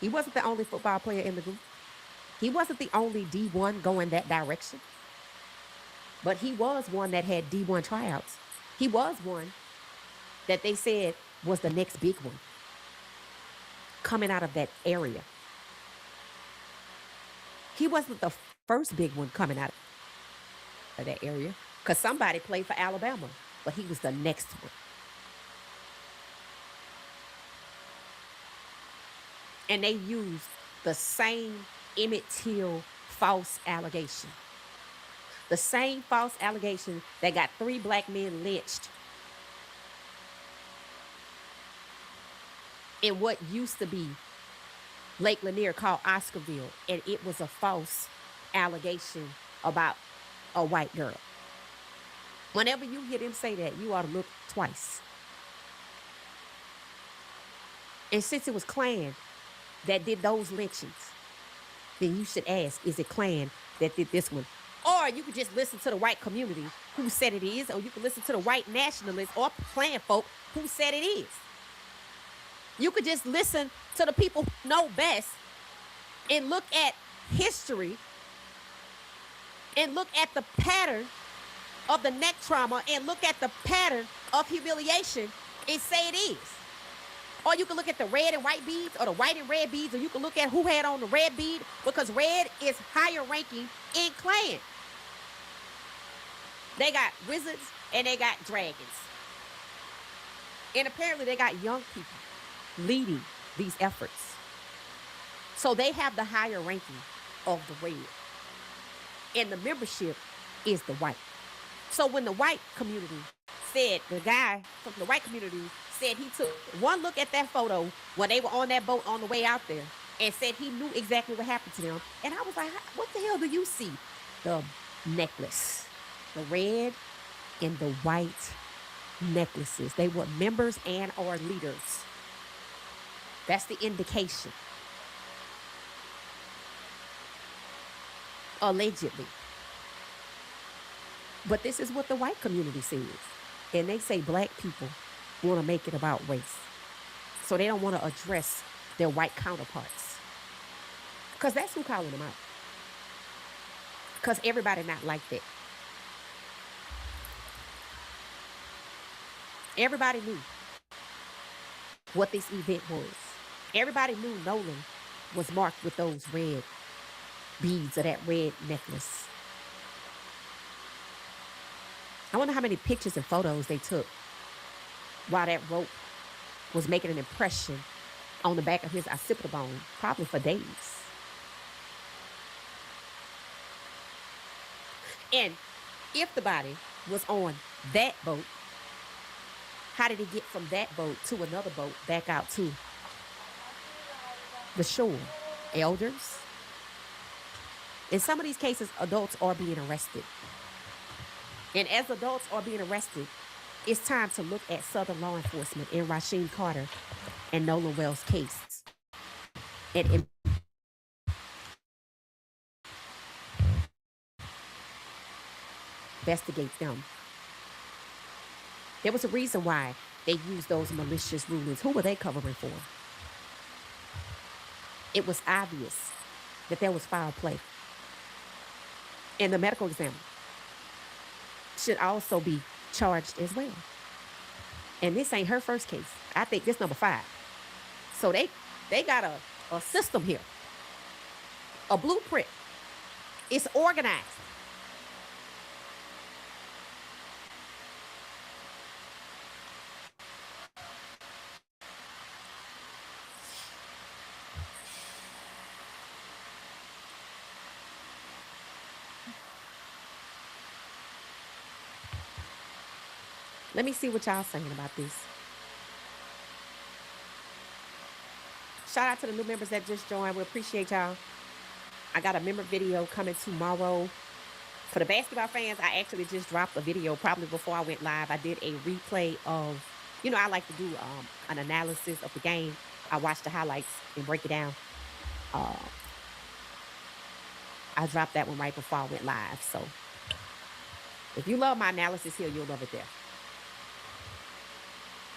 He wasn't the only football player in the group. He wasn't the only D1 going that direction. But he was one that had D1 tryouts. He was one that they said was the next big one coming out of that area. He wasn't the first big one coming out of that area, because somebody played for Alabama, but he was the next one. And they used the same Emmett Till false allegation. The same false allegation that got 3 black men lynched in what used to be Lake Lanier called Oscarville. And it was a false allegation about a white girl. Whenever you hear them say that, you ought to look twice. And since it was Klan that did those lynchings, then you should ask, is it Klan that did this one? Or Or you could just listen to the white community who said it is, or you can listen to the white nationalists or Klan folk who said it is. You could just listen to the people who know best and look at history and look at the pattern of the neck trauma and look at the pattern of humiliation and say it is. Or you can look at the red and white beads or the white and red beads, or you can look at who had on the red bead, because red is higher ranking in Klan. They got wizards and they got dragons. And apparently they got young people leading these efforts. So they have the higher ranking of the red. And the membership is the white. So when the white community said, the guy from the white community said he took one look at that photo when they were on that boat on the way out there and said he knew exactly what happened to them. And I was like, what the hell do you see? The necklace, the red and the white necklaces. They were members and or leaders. That's the indication. Allegedly. But this is what the white community says. And they say black people want to make it about race. So they don't want to address their white counterparts. Because that's who calling them out. Because everybody not like that. Everybody knew what this event was. Everybody knew Nolan was marked with those red beads of that red necklace. I wonder how many pictures and photos they took while that rope was making an impression on the back of his occipital bone, probably for days. And if the body was on that boat, how did it get from that boat to another boat back out to the shore? Elders. In some of these cases, adults are being arrested. And as adults are being arrested, it's time to look at Southern law enforcement in Rasheem Carter and Nolan Wells' case and investigate them. There was a reason why they used those malicious rulings. Who were they covering for? It was obvious that there was foul play. And the medical examiner should also be charged as well. And this ain't her first case. I think this number 5. So they got a system here, a blueprint. It's organized. Let me see what y'all saying about this. Shout out to the new members that just joined. We appreciate y'all. I got a member video coming tomorrow. For the basketball fans, I actually just dropped a video probably before I went live. I did a replay of, I like to do an analysis of the game. I watch the highlights and break it down. I dropped that one right before I went live. So if you love my analysis here, you'll love it there.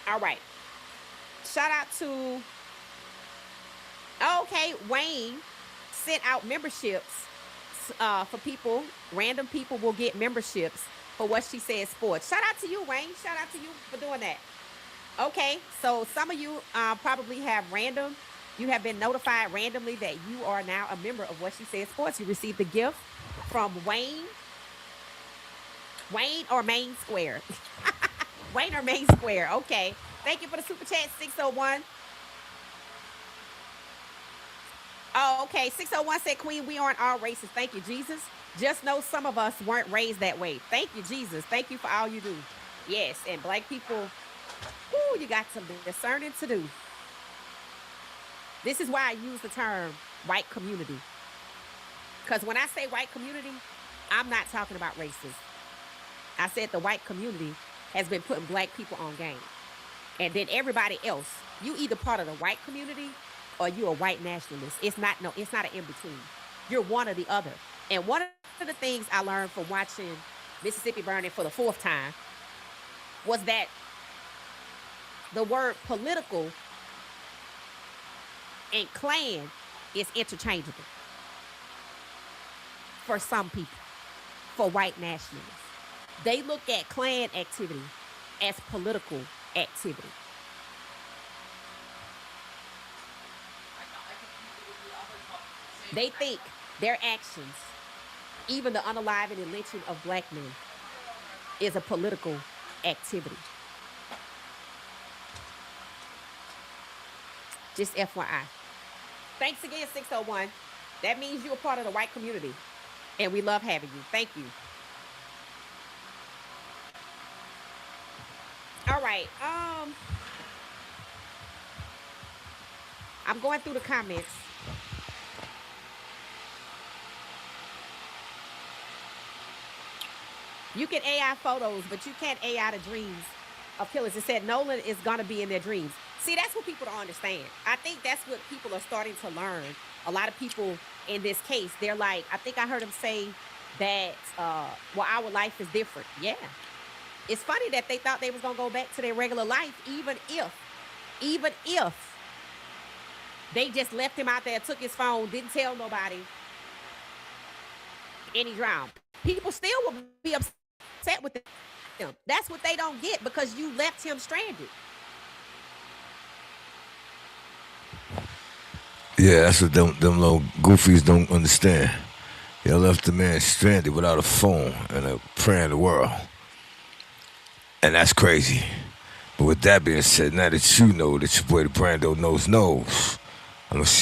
All right. Shout out to, Wayne sent out memberships for people. Random people will get memberships for What She Said Sports. Shout out to you, Wayne. Shout out to you for doing that. Okay, so some of you probably have you have been notified randomly that you are now a member of What She Said Sports. You received a gift from Wayne or Main Square. Wayne or Main Square. Okay. Thank you for the super chat, 601. Oh, okay. 601 said, Queen, we aren't all racist. Thank you, Jesus. Just know some of us weren't raised that way. Thank you, Jesus. Thank you for all you do. Yes, and black people, you got some discerning to do. This is why I use the term white community. Because when I say white community, I'm not talking about races. I said the white community has been putting black people on game. And then everybody else, you either part of the white community or you're a white nationalist. It's not an in-between. You're one or the other. And one of the things I learned from watching Mississippi Burning for the 4th time was that the word political and Klan is interchangeable for some people, for white nationalists. They look at Klan activity as political activity. They think their actions, even the unaliving and lynching of black men, is a political activity. Just FYI. Thanks again, 601. That means you're a part of the white community, and we love having you. Thank you. All right. I'm going through the comments. You can AI photos, but you can't AI the dreams of killers. It said Nolan is going to be in their dreams. See, that's what people don't understand. I think that's what people are starting to learn. A lot of people in this case, they're like, I think I heard him say that, well, our life is different. Yeah. It's funny that they thought they was going to go back to their regular life, even if they just left him out there, took his phone, didn't tell nobody, and he drowned. People still will be upset with him. That's what they don't get, because you left him stranded. Yeah, that's what them little goofies don't understand. You left the man stranded without a phone and a prayer in the world. And that's crazy. But with that being said, now that you know that your boy Dabrand knows, I'm going to see